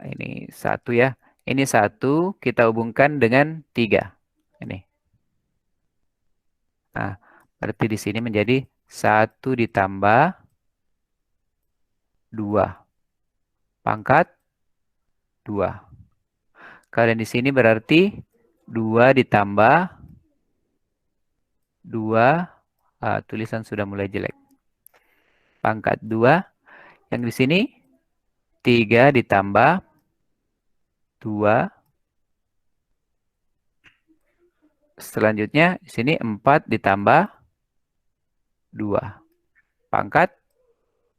Ini 1 ya. Ini 1 kita hubungkan dengan 3. Ini. Nah, berarti di sini menjadi 1 ditambah 2 pangkat 2. Kalau di sini berarti 2 ditambah 2. Tulisan sudah mulai jelek. Pangkat 2. Yang di sini 3 ditambah 2. Selanjutnya di sini 4 ditambah 2. Pangkat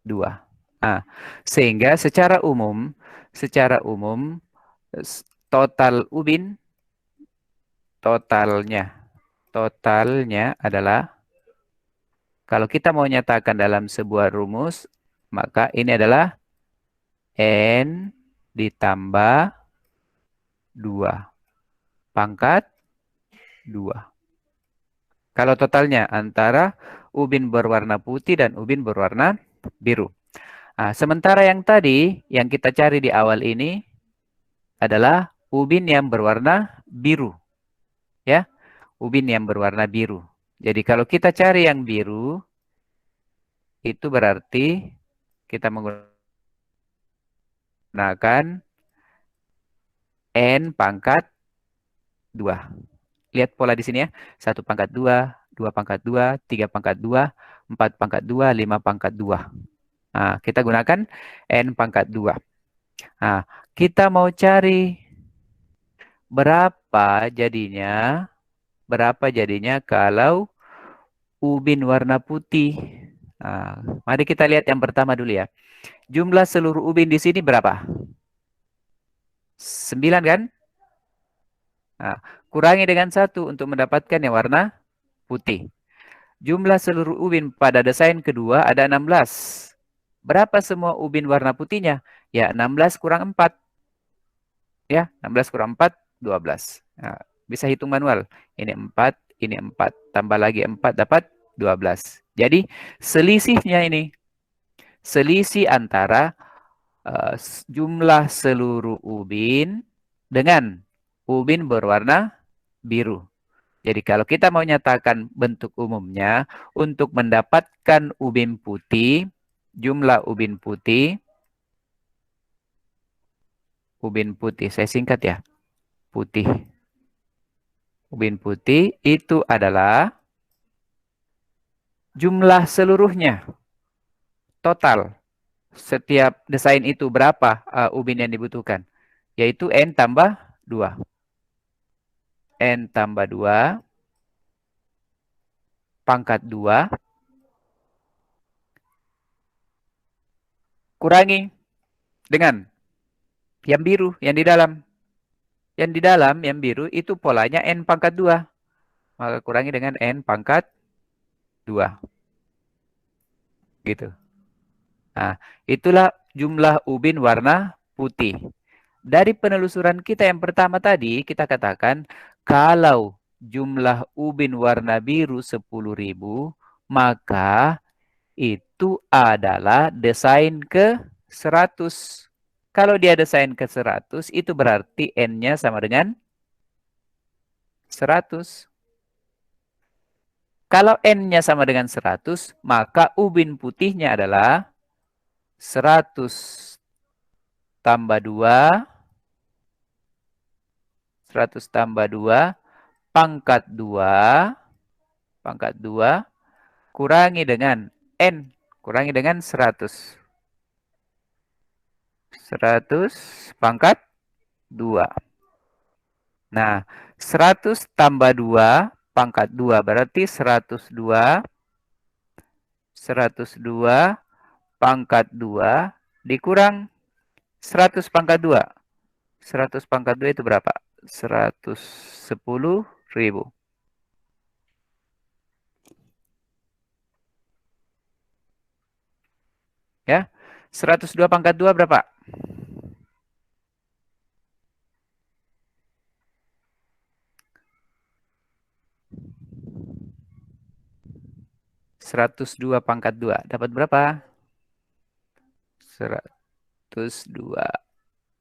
2. Nah, sehingga secara umum total ubin, totalnya adalah, kalau kita mau nyatakan dalam sebuah rumus, maka ini adalah N ditambah 2 pangkat 2. Kalau totalnya antara ubin berwarna putih dan ubin berwarna biru. Nah, sementara yang tadi, yang kita cari di awal ini adalah ubin yang berwarna biru. Ya, ubin yang berwarna biru. Jadi kalau kita cari yang biru, itu berarti kita menggunakan N pangkat 2. Lihat pola di sini ya. 1 pangkat 2, 2 pangkat 2, 3 pangkat 2, 4 pangkat 2, 5 pangkat 2. Nah, kita gunakan N pangkat 2. Nah, kita mau cari berapa jadinya kalau ubin warna putih. Nah, mari kita lihat yang pertama dulu ya. Jumlah seluruh ubin di sini berapa? 9 kan? Nah, kurangi dengan 1 untuk mendapatkan yang warna putih. Jumlah seluruh ubin pada desain kedua ada 16. Berapa semua ubin warna putihnya? Ya, 16 kurang 4. Ya, 16 kurang 4, 12. Nah, bisa hitung manual. Ini 4, ini 4. Tambah lagi 4 dapat 12. Jadi, selisihnya ini. Selisih antara jumlah seluruh ubin dengan ubin berwarna biru. Jadi kalau kita mau nyatakan bentuk umumnya, untuk mendapatkan ubin putih, jumlah ubin putih, saya singkat ya, putih. Ubin putih itu adalah jumlah seluruhnya, total. Setiap desain itu berapa ubin yang dibutuhkan? Yaitu N tambah 2. N tambah 2 pangkat 2 kurangi dengan yang biru, yang di dalam. Yang di dalam, yang biru, itu polanya N pangkat 2. Maka kurangi dengan N pangkat 2. Gitu. Nah, itulah jumlah ubin warna putih. Dari penelusuran kita yang pertama tadi, kita katakan kalau jumlah ubin warna biru 10.000, maka itu adalah desain ke 100. Kalau dia desain ke 100, itu berarti N-nya sama dengan 100. Kalau N-nya sama dengan 100, maka ubin putihnya adalah 100 tambah 2, 100 tambah 2, pangkat 2, kurangi dengan N, kurangi dengan 100. 100 pangkat 2. Nah, 100 tambah 2 pangkat 2 berarti 102. 102 pangkat 2 dikurang 100 pangkat 2. 100 pangkat 2 itu berapa? 110.000. Ya. 102 pangkat 2 berapa? 102 pangkat 2 dapat berapa? 102.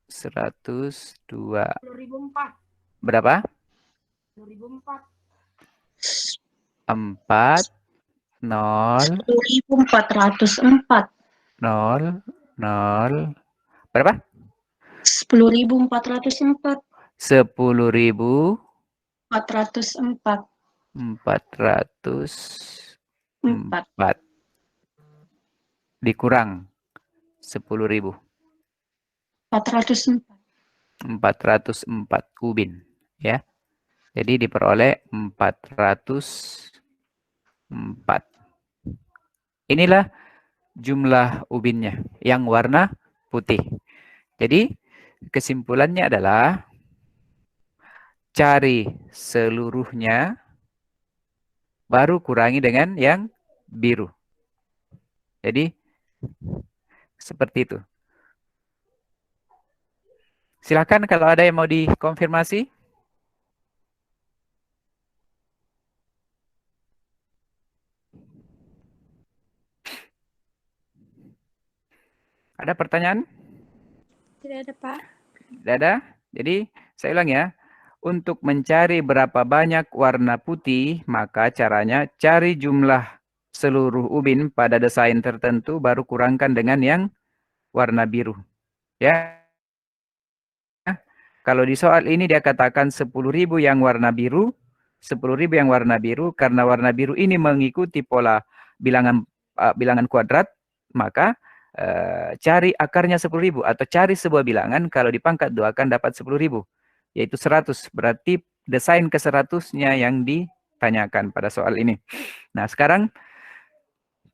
102. 10.004. Berapa? 10.004. 4, 0, 10.404. 0, 0. Berapa? 10.404. 10.404. 404. Dikurang 10.000. 404. 404 ubin. Ya. Jadi diperoleh 404. Inilah jumlah ubinnya yang warna putih. Jadi kesimpulannya adalah cari seluruhnya, baru kurangi dengan yang biru. Jadi, seperti itu. Silakan kalau ada yang mau dikonfirmasi. Ada pertanyaan? Tidak ada, Pak. Tidak ada? Jadi, saya ulang ya. Untuk mencari berapa banyak warna putih, maka caranya cari jumlah seluruh ubin pada desain tertentu, baru kurangkan dengan yang warna biru. Ya. Kalau di soal ini dia katakan 10.000 yang warna biru, 10.000 yang warna biru, karena warna biru ini mengikuti pola bilangan kuadrat, maka cari akarnya 10.000 atau cari sebuah bilangan kalau dipangkat 2 akan dapat 10.000, yaitu 100. Berarti desain ke 100-nya yang ditanyakan pada soal ini. Nah, sekarang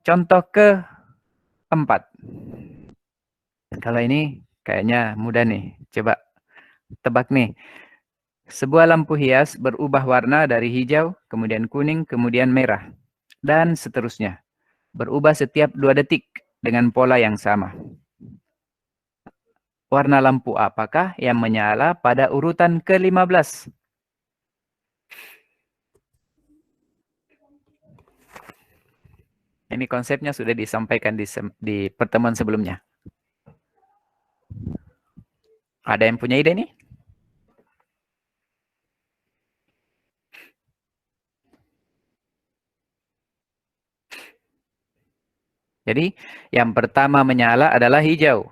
contoh ke-4. Kalau ini kayaknya mudah nih. Coba tebak nih. Sebuah lampu hias berubah warna dari hijau, kemudian kuning, kemudian merah, dan seterusnya. Berubah setiap 2 detik dengan pola yang sama. Warna lampu apakah yang menyala pada urutan ke-15? Ini konsepnya sudah disampaikan di pertemuan sebelumnya. Ada yang punya ide nih? Jadi, yang pertama menyala adalah hijau.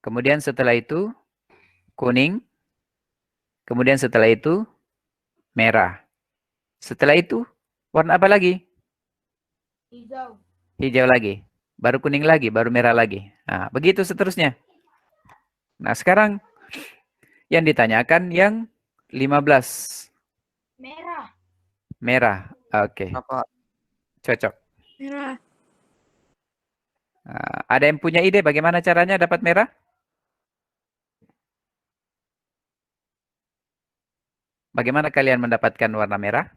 Kemudian setelah itu, kuning. Kemudian setelah itu, merah. Setelah itu, warna apa lagi? Hijau. Hijau lagi. Baru kuning lagi, baru merah lagi. Nah, begitu seterusnya. Nah, sekarang yang ditanyakan yang 15. Merah. Merah. Oke. Apa? Cocok. Merah. Nah, ada yang punya ide bagaimana caranya dapat merah? Bagaimana kalian mendapatkan warna merah?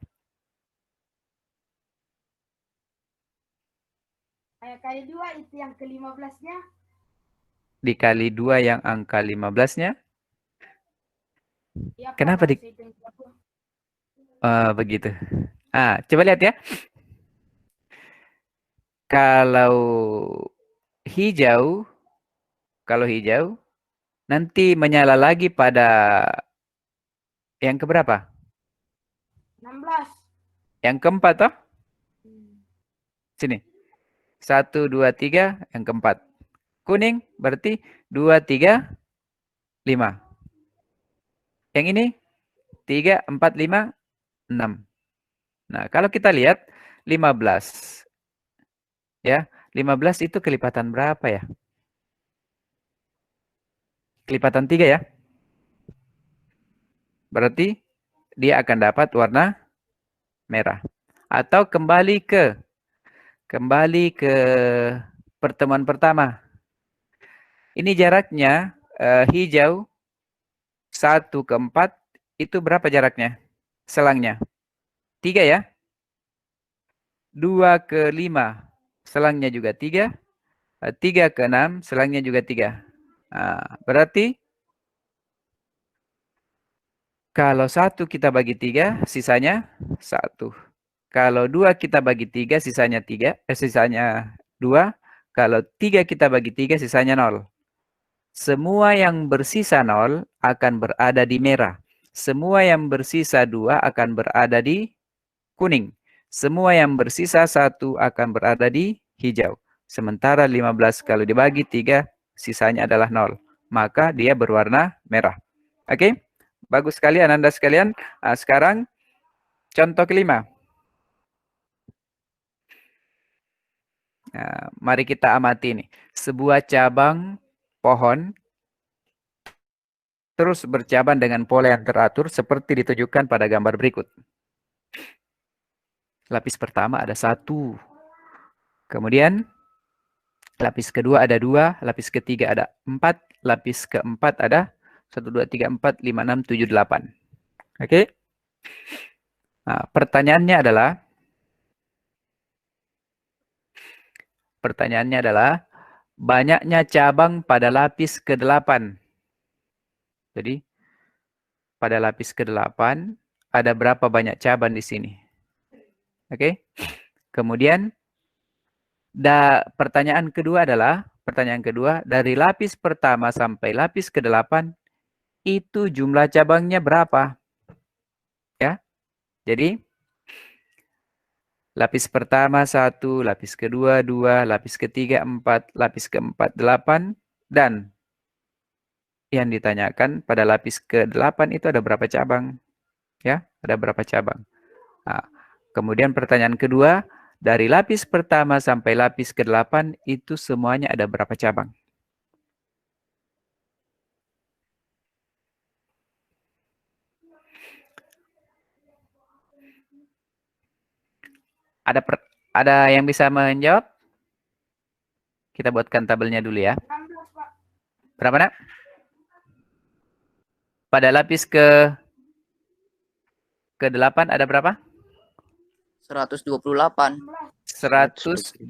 Kayak kali 2 itu yang ke-15-nya. Dikali 2 yang angka 15-nya. Ya, Pak, Kenapa harus hitung aku. begitu? Coba lihat ya. Kalau hijau, nanti menyala lagi pada yang keberapa? 16. Yang keempat toh? Sini. 1, 2, 3, yang keempat. Kuning berarti 2, 3, 5. Yang ini 3, 4, 5, 6. Nah, kalau kita lihat 15. Ya, 15 itu kelipatan berapa ya? Kelipatan 3 ya. Berarti dia akan dapat warna merah. Atau kembali ke pertemuan pertama. Ini jaraknya hijau 1 ke 4 itu berapa jaraknya? Selangnya. 3 ya. 2 ke 5 selangnya juga 3. 3 ke 6 selangnya juga 3. Berarti kalau 1 kita bagi 3 sisanya 1. Kalau 2 kita bagi 3 sisanya 3, sisanya 2. Kalau 3 kita bagi 3 sisanya 0. Semua yang bersisa 0 akan berada di merah. Semua yang bersisa 2 akan berada di kuning. Semua yang bersisa 1 akan berada di hijau. Sementara 15 kalau dibagi 3 sisanya adalah 0. Maka dia berwarna merah. Oke? Bagus sekali Anda sekalian. Sekarang contoh kelima. Mari kita amati ini. Sebuah cabang pohon terus bercabang dengan pola yang teratur seperti ditunjukkan pada gambar berikut. Lapis pertama ada 1. Kemudian Lapis kedua ada 2, lapis ketiga ada 4, lapis keempat ada 1, 2, 3, 4, 5, 6, 7, 8. Oke? Nah, pertanyaannya adalah banyaknya cabang pada lapis ke-8. Jadi, pada lapis ke-8 ada berapa banyak cabang di sini? Oke? Kemudian, pertanyaan kedua, dari lapis pertama sampai lapis ke-8, itu jumlah cabangnya berapa? Ya, jadi lapis pertama 1, lapis kedua 2, lapis ketiga 4, lapis keempat 8, dan yang ditanyakan pada lapis ke-8 itu ada berapa cabang? Ya, ada berapa cabang? Nah, kemudian pertanyaan kedua, dari lapis pertama sampai lapis ke-8 itu semuanya ada berapa cabang? Ada yang bisa menjawab? Kita buatkan tabelnya dulu ya. 16, Pak. Berapa, Nak? Pada lapis ke-8 ada berapa? 128. 128.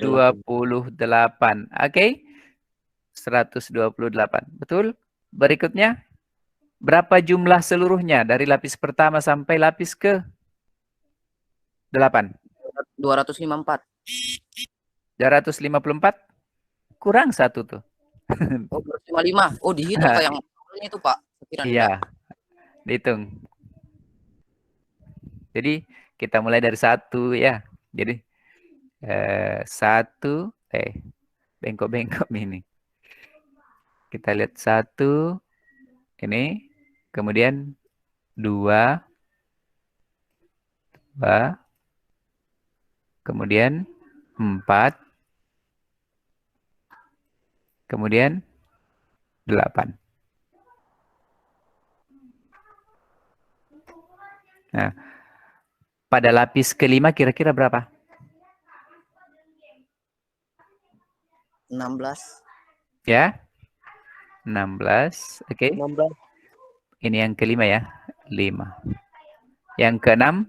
Oke. 128. Betul? Berikutnya, berapa jumlah seluruhnya dari lapis pertama sampai lapis ke-8? 254. 254? Kurang 1 tuh. Oh, 255. Oh, dihitung Pak yang ini tuh, Pak. Iya. Dihitung. Jadi, kita mulai dari 1 ya. Jadi, 1, bengkok-bengkok ini. Kita lihat 1, ini, kemudian 2, kemudian 4, kemudian 8. Nah, pada lapis ke-5 kira-kira berapa? 16. Ya, 16. Oke. 16. Ini yang ke-5 ya, 5. Yang ke-6?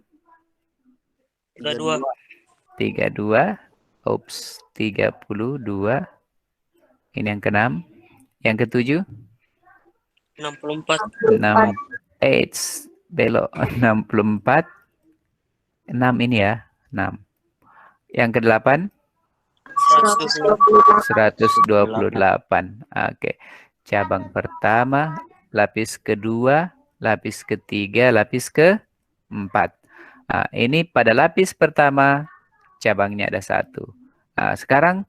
32. 32. Oops, 32. Ini yang ke-6. Yang ke-7? 64. 6. Belok. 64. 6 ini ya, 6. Yang ke-8? 128. Oke. Cabang pertama, lapis kedua, lapis ketiga, lapis ke-4. Nah, ini pada lapis pertama cabangnya ada 1. Nah, sekarang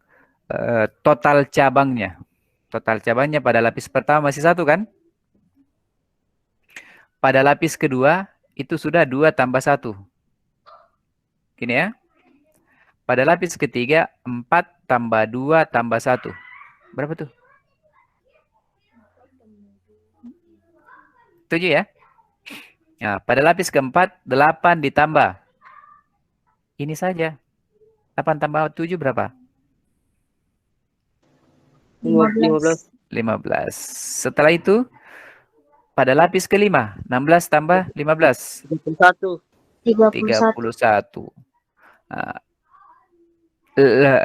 total cabangnya. Total cabangnya pada lapis pertama masih 1 kan? Pada lapis kedua itu sudah 2 tambah 1. Gini ya. Pada lapis ketiga 4 tambah 2 tambah 1. Berapa tuh? 7 ya. Nah, pada lapis keempat 8 ditambah. Ini saja. 8 tambah 7 berapa? 15. 15. Setelah itu pada lapis kelima 16 tambah 15. 31. 31. Nah,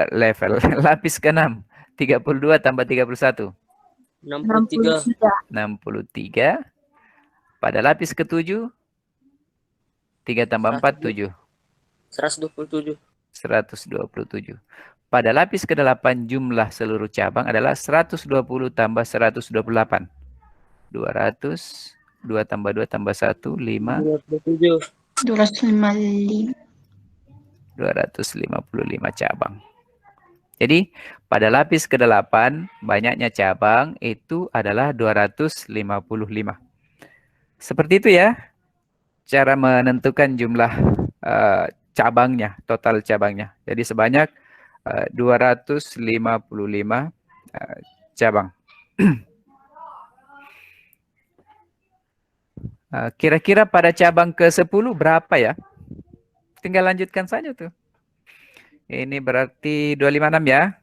level lapis ke-6 32 tambah 31. 63. Pada lapis ke-7 3 tambah 4 7. 127. 127. Pada lapis ke-8 jumlah seluruh cabang adalah 120 tambah 128. 200. 2 tambah 2 tambah 1 5. 255. 255 cabang. Jadi pada lapis ke-8 banyaknya cabang itu adalah 255. Seperti itu ya cara menentukan jumlah cabangnya, total cabangnya. Jadi sebanyak 255 cabang. Kira-kira pada cabang ke-10 berapa ya? Tinggal lanjutkan saja tuh. Ini berarti 256 ya.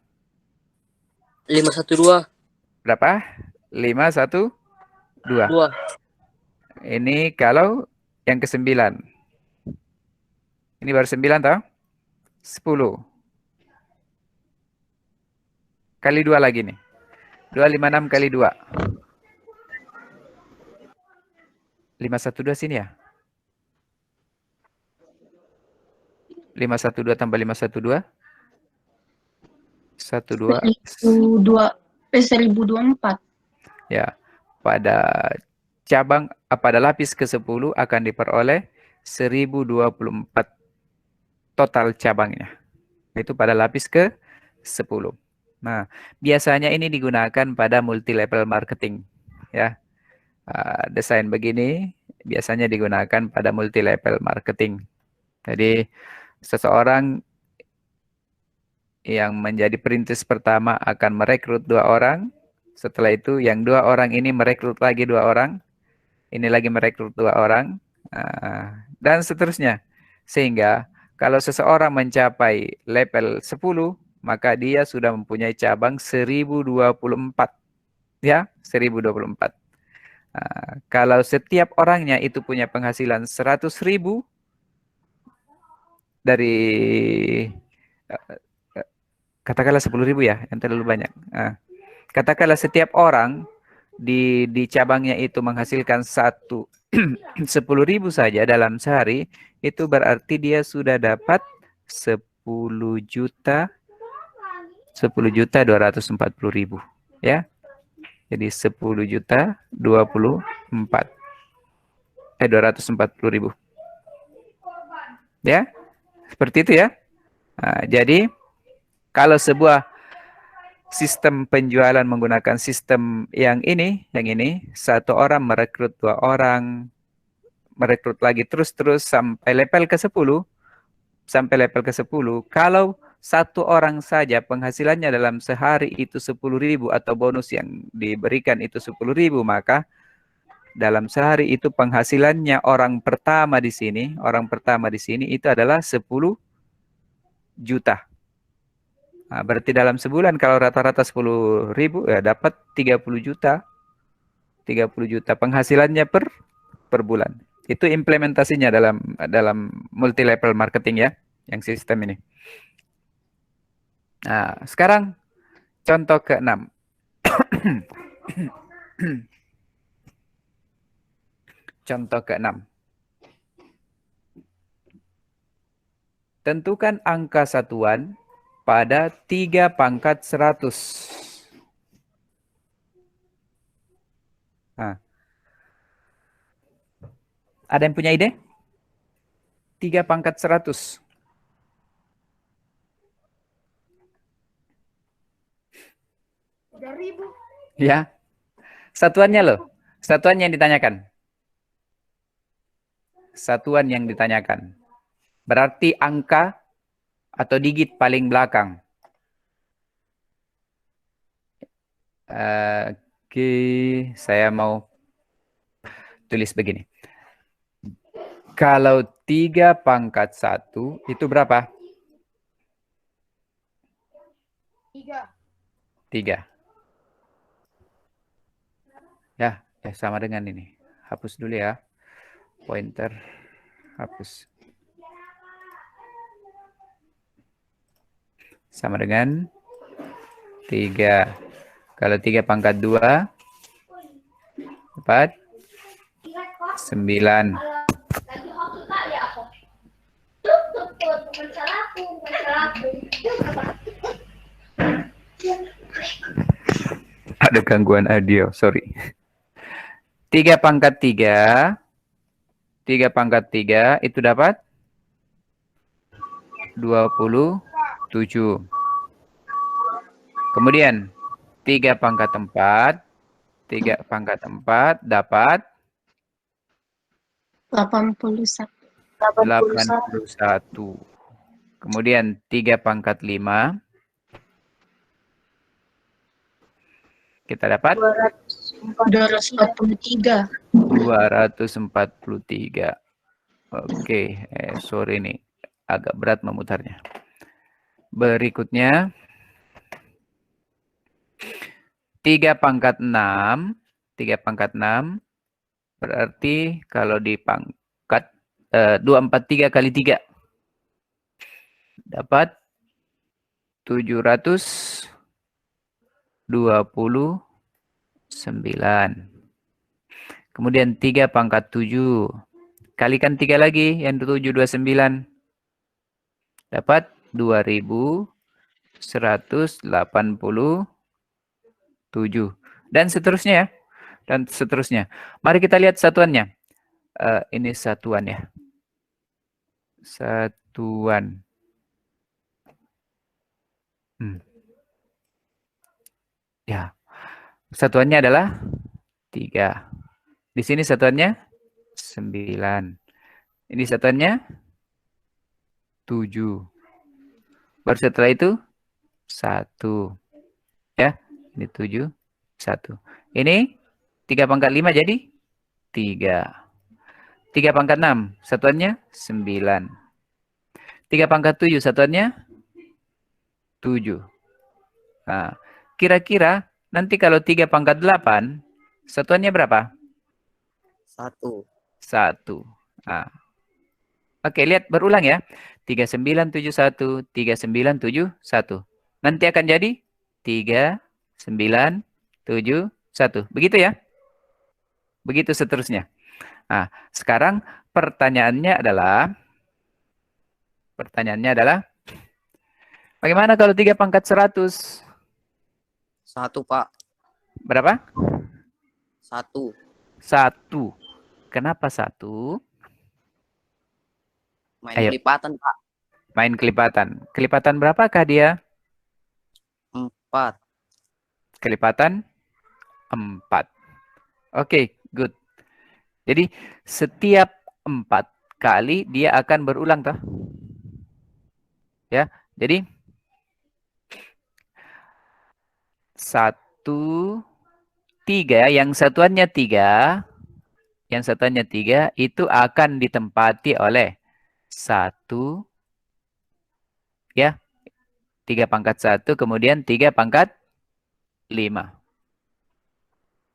512. Berapa? 512. 2. Ini kalau yang ke-9. Ini baru 9 toh? 10. Kali 2 lagi nih. 256 kali 2. 512 sini ya? 512 tambah 512. 12. 1024. Ya. Pada cabang pada lapis ke-10 akan diperoleh 1024 total cabangnya. Itu pada lapis ke-10. Nah, biasanya ini digunakan pada multi level marketing, ya. Desain begini biasanya digunakan pada multi level marketing. Jadi seseorang yang menjadi perintis pertama akan merekrut 2 orang. Setelah itu yang 2 orang ini merekrut lagi 2 orang. Ini lagi merekrut 2 orang. Dan seterusnya. Sehingga kalau seseorang mencapai level 10, maka dia sudah mempunyai cabang 1024. Ya, 1024. Kalau setiap orangnya itu punya penghasilan 100.000 dari katakanlah 10.000 ya, yang terlalu banyak. Katakanlah setiap orang di cabangnya itu menghasilkan 10.000 saja dalam sehari, itu berarti dia sudah dapat 10.240.000, ya. Jadi 240.000. Ya. Seperti itu ya. Jadi kalau sebuah sistem penjualan menggunakan sistem yang ini, satu orang merekrut 2 orang, merekrut lagi terus sampai level ke-10, kalau satu orang saja penghasilannya dalam sehari itu 10.000 atau bonus yang diberikan itu 10.000, maka dalam sehari itu penghasilannya orang pertama di sini itu adalah 10 juta. Berarti dalam sebulan kalau rata-rata 10.000 ya dapat 30 juta. 30 juta penghasilannya per bulan. Itu implementasinya dalam multi level marketing ya, yang sistem ini. Nah, sekarang contoh ke-6. Contoh ke-6. Tentukan angka satuan pada 3 pangkat 100. Ada yang punya ide? 3 pangkat 100. Ya. Satuannya loh. Satuan yang ditanyakan. Satuan yang ditanyakan. Berarti angka atau digit paling belakang. Oke, saya mau tulis begini. Kalau 3 pangkat 1 itu berapa? 3. Ya, sama dengan ini. Hapus dulu ya. Pointer. Hapus. Sama dengan 3. Kalau 3 pangkat 2. 4. 9. Ada gangguan audio, sorry. 3 pangkat 3. 3 pangkat 3 itu dapat 27. Kemudian 3 pangkat 4. 3 pangkat 4 dapat 81. Kemudian 3 pangkat 5. Kita dapat 243. 243. Oke, sorry nih. Agak berat memutarnya. Berikutnya 3 pangkat 6. 3 pangkat 6. Berarti kalau dipangkat 243 kali 3. Dapat 729. Kemudian 3 pangkat 7. Kalikan 3 lagi, yang 729. Dapat 2187. Dan seterusnya ya. Dan seterusnya. Mari kita lihat satuannya. Ini satuan ya. Satuan. Ya. Satuannya adalah 3. Di sini satuannya 9. Ini satuannya 7. Baru setelah itu 1. Ya, ini 7, 1. Ini 3 pangkat 5 jadi 3. 3 pangkat 6 satuannya 9. 3 pangkat 7 satuannya 7. Nah, kira-kira nanti kalau 3 pangkat 8 satuannya berapa? 1. 1. Nah. Oke, lihat berulang ya. 3971, 3971. Nanti akan jadi 3971. Begitu ya? Begitu seterusnya. Nah, sekarang pertanyaannya adalah bagaimana kalau 3 pangkat 100? 1, Pak. Berapa? 1. 1. Kenapa 1? Main Ayo. kelipatan, Pak. Main kelipatan. Kelipatan berapakah dia? 4. Kelipatan 4. Oke, good. Jadi setiap 4 kali dia akan berulang toh. Ya, jadi 1, 3, yang satuannya 3, itu akan ditempati oleh 1, ya, 3 pangkat 1, kemudian 3 pangkat 5.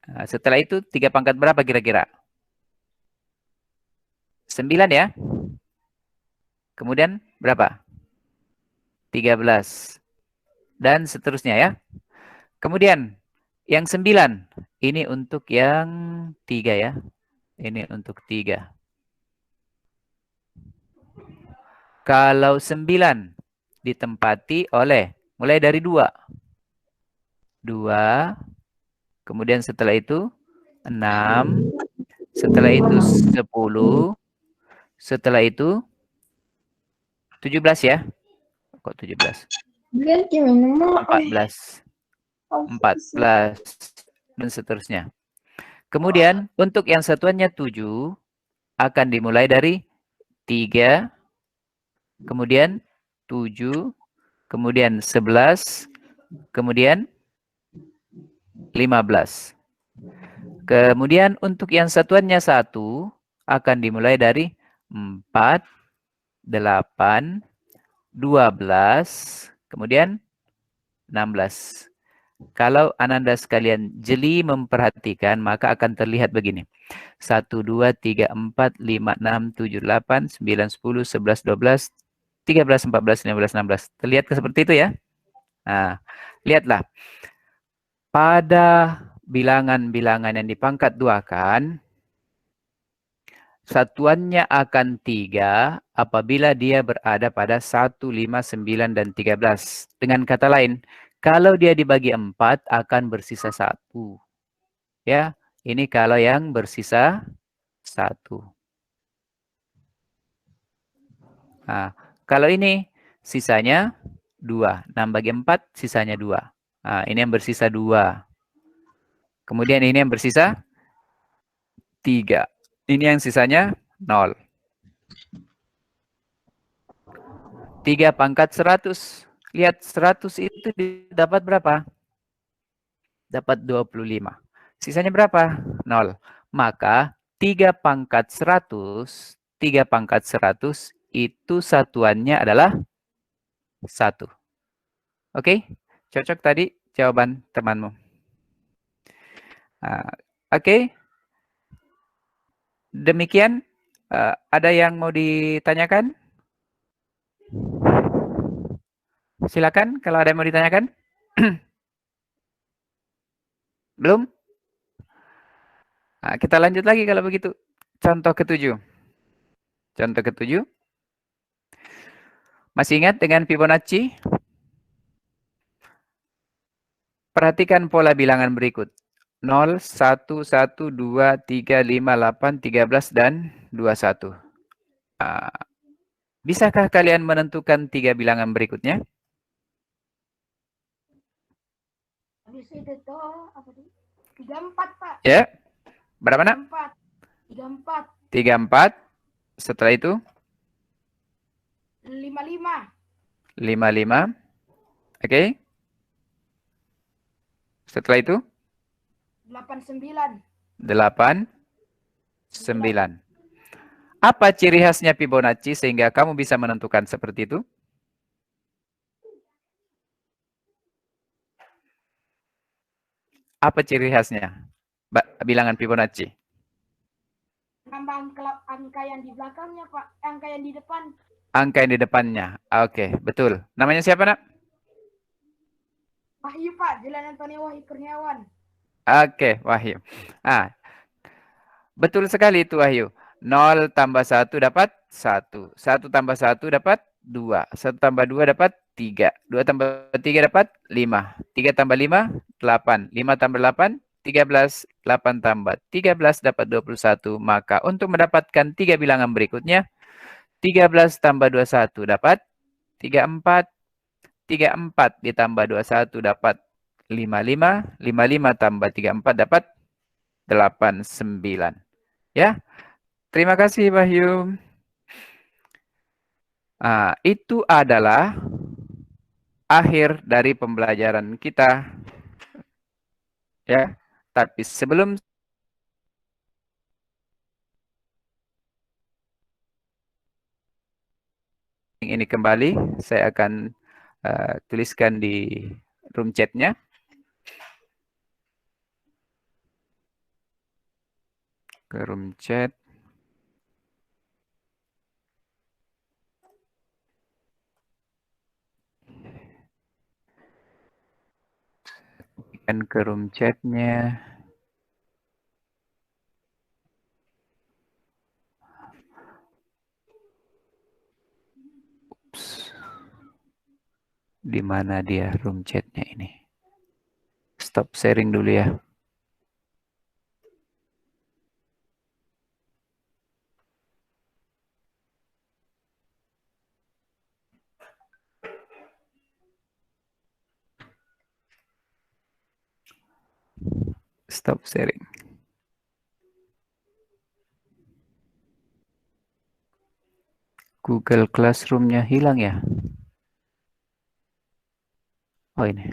Nah, setelah itu 3 pangkat berapa kira-kira? 9 ya. Kemudian berapa? 13. Dan seterusnya ya. Kemudian yang 9. Ini untuk yang 3 ya. Ini untuk 3. Kalau 9 ditempati oleh, mulai dari 2. 2. Kemudian setelah itu 6. Setelah itu 10. Setelah itu 17 ya. Kok 17? 14. 14. Dan seterusnya. Kemudian untuk yang satuannya 7 akan dimulai dari 3. Kemudian 7. Kemudian 11. Kemudian 15. Kemudian untuk yang satuannya 1 akan dimulai dari 4, 8, 12, kemudian 16. Kalau Ananda sekalian jeli memperhatikan, maka akan terlihat begini. 1, 2, 3, 4, 5, 6, 7, 8, 9, 10, 11, 12, 13, 14, 15, 16. Terlihat seperti itu ya? Nah, lihatlah. Pada bilangan-bilangan yang dipangkat 2-kan, satuannya akan 3 apabila dia berada pada 1, 5, 9, dan 13. Dengan kata lain, kalau dia dibagi 4 akan bersisa 1. Ya, ini kalau yang bersisa 1. Nah, kalau ini sisanya 2. 6 bagi 4 sisanya 2. Nah, ini yang bersisa 2. Kemudian ini yang bersisa 3. Ini yang sisanya 0. 3 pangkat 100. Lihat 100 itu dapat berapa? Dapat 25. Sisanya berapa? 0. Maka 3 pangkat 100, 3 pangkat 100 itu satuannya adalah 1. Oke? Cocok tadi jawaban temanmu. Oke. Demikian, ada yang mau ditanyakan? Silakan kalau ada yang mau ditanyakan. Belum? Nah, kita lanjut lagi kalau begitu. Contoh ketujuh. Contoh ketujuh. Masih ingat dengan Fibonacci? Perhatikan pola bilangan berikut. 0, 1, 1, 2, 3, 5, 8, 13, dan 21. Bisakah kalian menentukan 3 bilangan berikutnya? Habis itu tuh apa tuh? 34, Pak. Ya. Berapa, Nak? 34. 34. Setelah itu? 55. 55. Oke. Setelah itu? 89. 8, 9. Apa ciri khasnya Fibonacci sehingga kamu bisa menentukan seperti itu? Apa ciri khasnya? Bilangan Fibonacci. Nambah angka yang di belakangnya, Pak. Angka yang di depan. Angka yang di depannya. Oke, betul. Namanya siapa, Nak? Wahyu, Pak. Jalan Antoni Wahyu Kurniawan. Oke, Wahyu. Betul sekali itu, Wahyu. 0 tambah 1 dapat 1. 1 tambah 1 dapat 2. 1 tambah 2 dapat 3. 2 tambah 3 dapat 5. 3 tambah 5, 8. 5 tambah 8, 13. 8 tambah 13 dapat 21. Maka untuk mendapatkan 3 bilangan berikutnya, 13 tambah 21 dapat 34. 34 ditambah 21 dapat 55. 55 tambah 34 dapat 89. Ya, terima kasih Wahyu. Itu adalah akhir dari pembelajaran kita. Ya, tapi sebelum ini kembali, saya akan tuliskan di room chat-nya. Ke room chat. Dan ke room chat-nya. Di mana dia room chat-nya ini? Stop sharing dulu ya. Stop sharing. Google Classroom-nya hilang ya? Oh ini.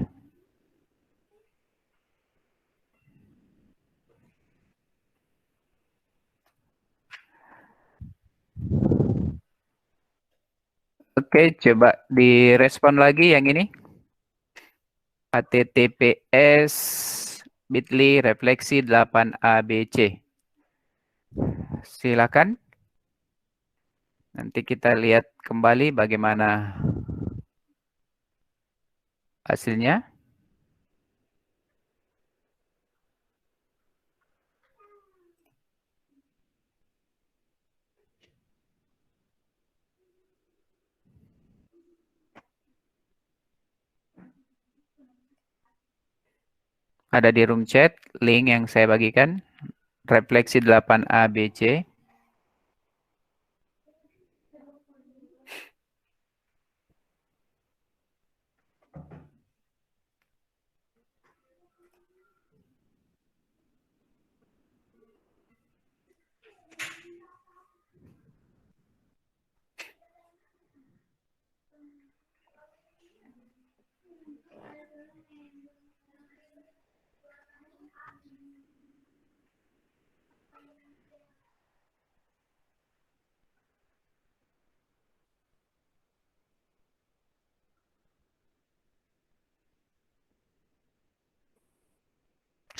Oke, coba direspon lagi yang ini. https bit.ly refleksi 8abc. Silakan. Nanti kita lihat kembali bagaimana hasilnya. Ada di room chat, link yang saya bagikan. Refleksi 8ABC.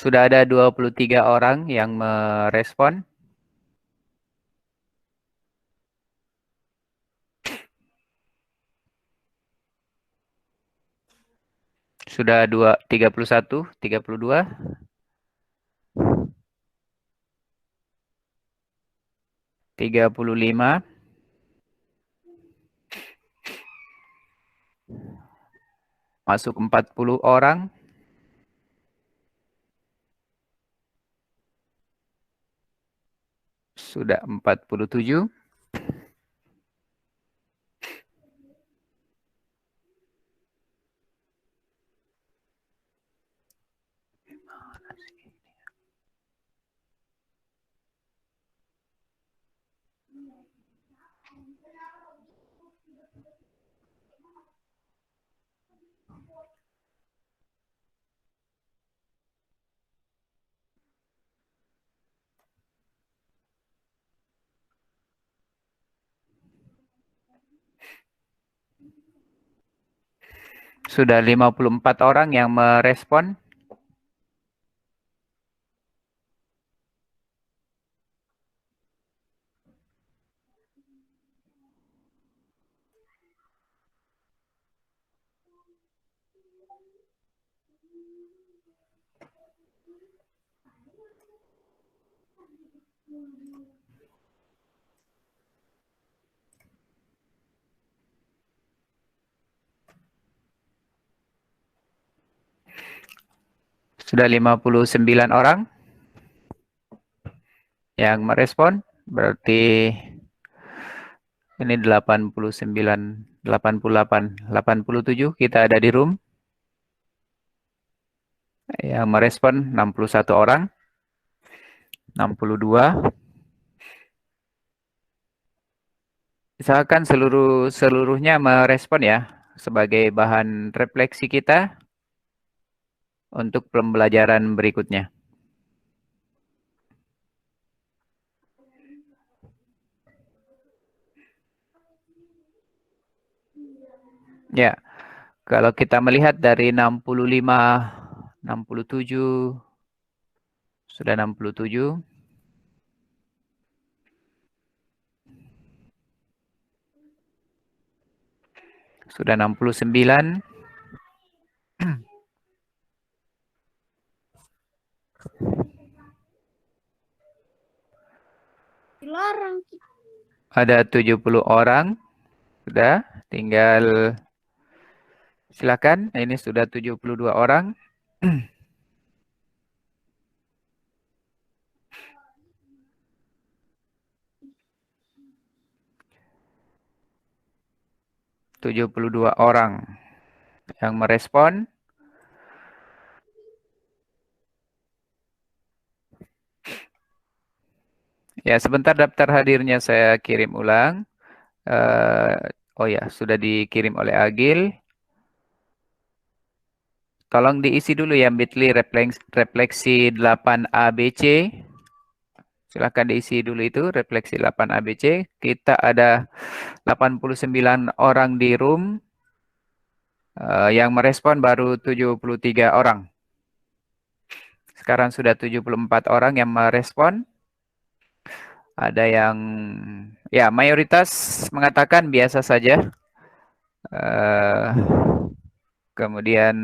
Sudah ada 23 orang yang merespon. Sudah 31, 32. 35. Masuk 40 orang. Sudah 47. Sudah 54 orang yang merespon. Sudah 59 orang yang merespon. Berarti ini 89, 88, 87 kita ada di room. Yang merespon 61 orang. 62. Misalkan seluruhnya merespon ya, sebagai bahan refleksi kita untuk pembelajaran berikutnya. Ya, kalau kita melihat dari 65, 67, sudah 67. Sudah 69. Dilarang. Ada 70 orang. Sudah, tinggal silakan. Ini sudah 72 orang. 72 orang yang merespon. Ya, sebentar daftar hadirnya saya kirim ulang. Oh ya, sudah dikirim oleh Agil. Tolong diisi dulu ya bit.ly refleksi 8ABC. Silahkan diisi dulu itu refleksi 8ABC. Kita ada 89 orang di room. Yang merespon baru 73 orang. Sekarang sudah 74 orang yang merespon. Ada yang, ya mayoritas mengatakan biasa saja. Kemudian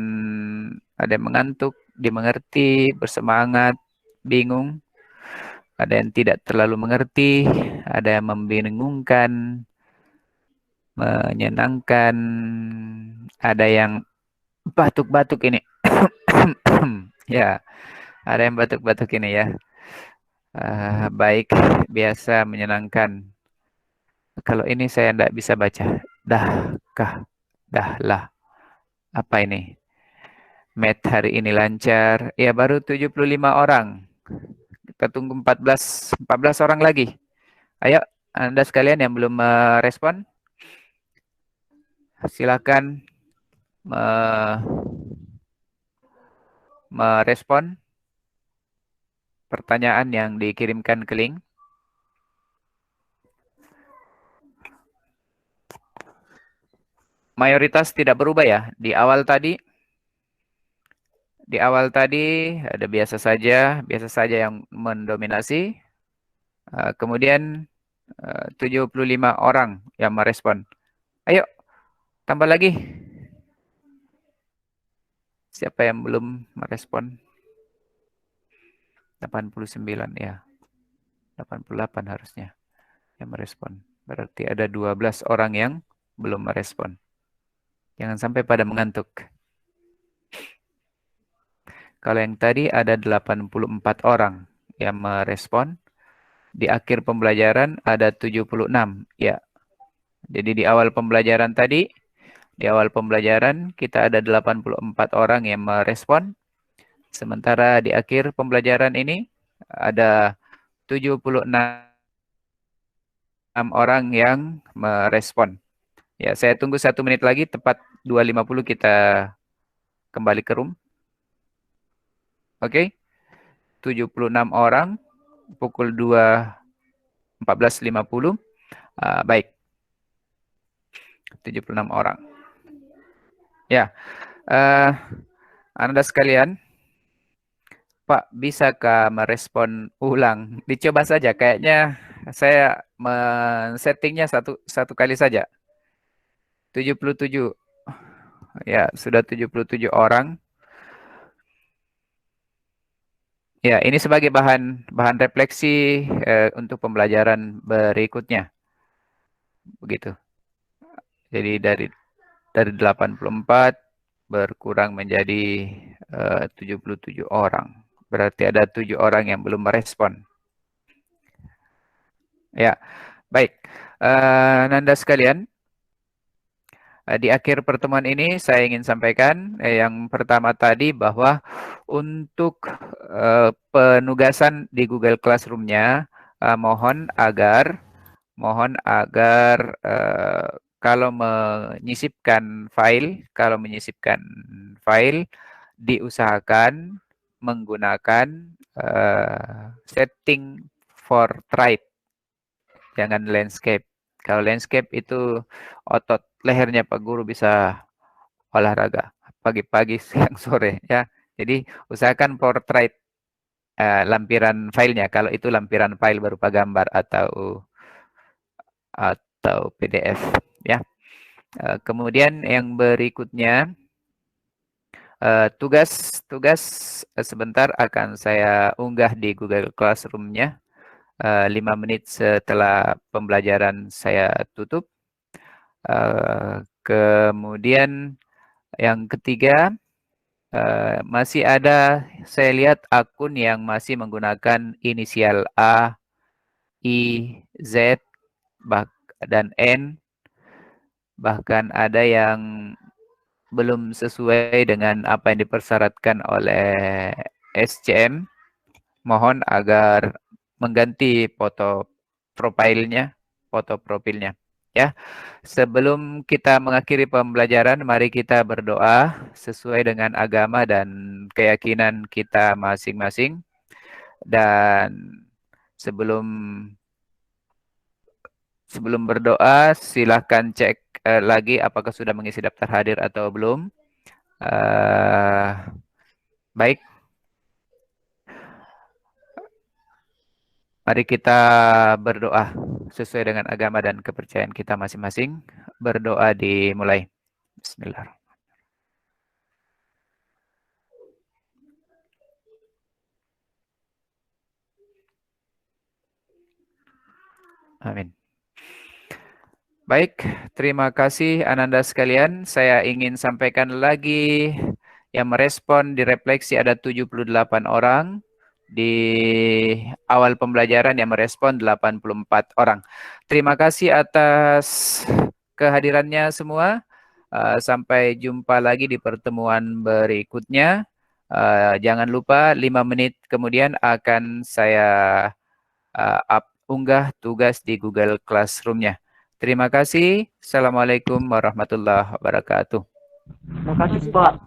ada yang mengantuk, dimengerti, bersemangat, bingung. Ada yang tidak terlalu mengerti, ada yang membingungkan, menyenangkan, ada yang batuk-batuk ini. Ya, ada yang batuk-batuk ini ya. Baik, biasa, menyenangkan. Kalau ini saya tidak bisa baca. Dahkah, dahlah. Apa ini? Math hari ini lancar. Ya, baru 75 orang. Kita tunggu 14 orang lagi. Ayo, Anda sekalian yang belum merespon, silakan merespon pertanyaan yang dikirimkan ke link. Mayoritas tidak berubah ya. Di awal tadi Di awal tadi ada biasa saja yang mendominasi. Kemudian 75 orang yang merespon. Ayo, tambah lagi. Siapa yang belum merespon? 89 ya. 88 harusnya yang merespon. Berarti ada 12 orang yang belum merespon. Jangan sampai pada mengantuk. Kalau yang tadi ada 84 orang yang merespon. Di akhir pembelajaran ada 76. Ya. Jadi di awal pembelajaran tadi, di awal pembelajaran kita ada 84 orang yang merespon. Sementara di akhir pembelajaran ini ada 76 orang yang merespon. Ya, saya tunggu 1 menit lagi, tepat 2.50 kita kembali ke room. Oke. 76 orang, pukul 14.50. Baik. 76 orang. Ya. Anda sekalian, Pak, bisakah merespon ulang? Dicoba saja, kayaknya saya men-settingnya satu kali saja. 77. Ya, sudah 77 orang. Ya, ini sebagai bahan refleksi untuk pembelajaran berikutnya. Begitu. Jadi dari 84 berkurang menjadi 77 orang. Berarti ada 7 orang yang belum merespon. Ya, baik. Nanda sekalian, di akhir pertemuan ini saya ingin sampaikan yang pertama tadi bahwa untuk penugasan di Google Classroom-nya mohon agar kalau menyisipkan file diusahakan menggunakan setting portrait, jangan landscape. Kalau landscape itu otot lehernya Pak Guru bisa olahraga pagi-pagi, siang, sore ya. Jadi usahakan portrait lampiran filenya. Kalau itu lampiran file berupa gambar atau PDF ya. Kemudian yang berikutnya tugas sebentar akan saya unggah di Google Classroom-nya 5 menit setelah pembelajaran saya tutup. Kemudian yang ketiga, masih ada saya lihat akun yang masih menggunakan inisial A, I, Z, dan N. Bahkan ada yang belum sesuai dengan apa yang dipersyaratkan oleh SCM. Mohon agar mengganti foto profilnya. Ya. Sebelum kita mengakhiri pembelajaran, mari kita berdoa sesuai dengan agama dan keyakinan kita masing-masing. Dan sebelum berdoa, silahkan cek lagi apakah sudah mengisi daftar hadir atau belum. Baik. Mari kita berdoa sesuai dengan agama dan kepercayaan kita masing-masing. Berdoa dimulai. Bismillah. Amin. Baik, terima kasih Ananda sekalian. Saya ingin sampaikan lagi yang merespon di refleksi ada 78 orang. Di awal pembelajaran yang merespon 84 orang. Terima kasih atas kehadirannya semua. Sampai jumpa lagi di pertemuan berikutnya. Jangan lupa 5 menit kemudian akan saya unggah tugas di Google Classroom-nya. Terima kasih. Assalamualaikum warahmatullahi wabarakatuh. Terima kasih, Pak.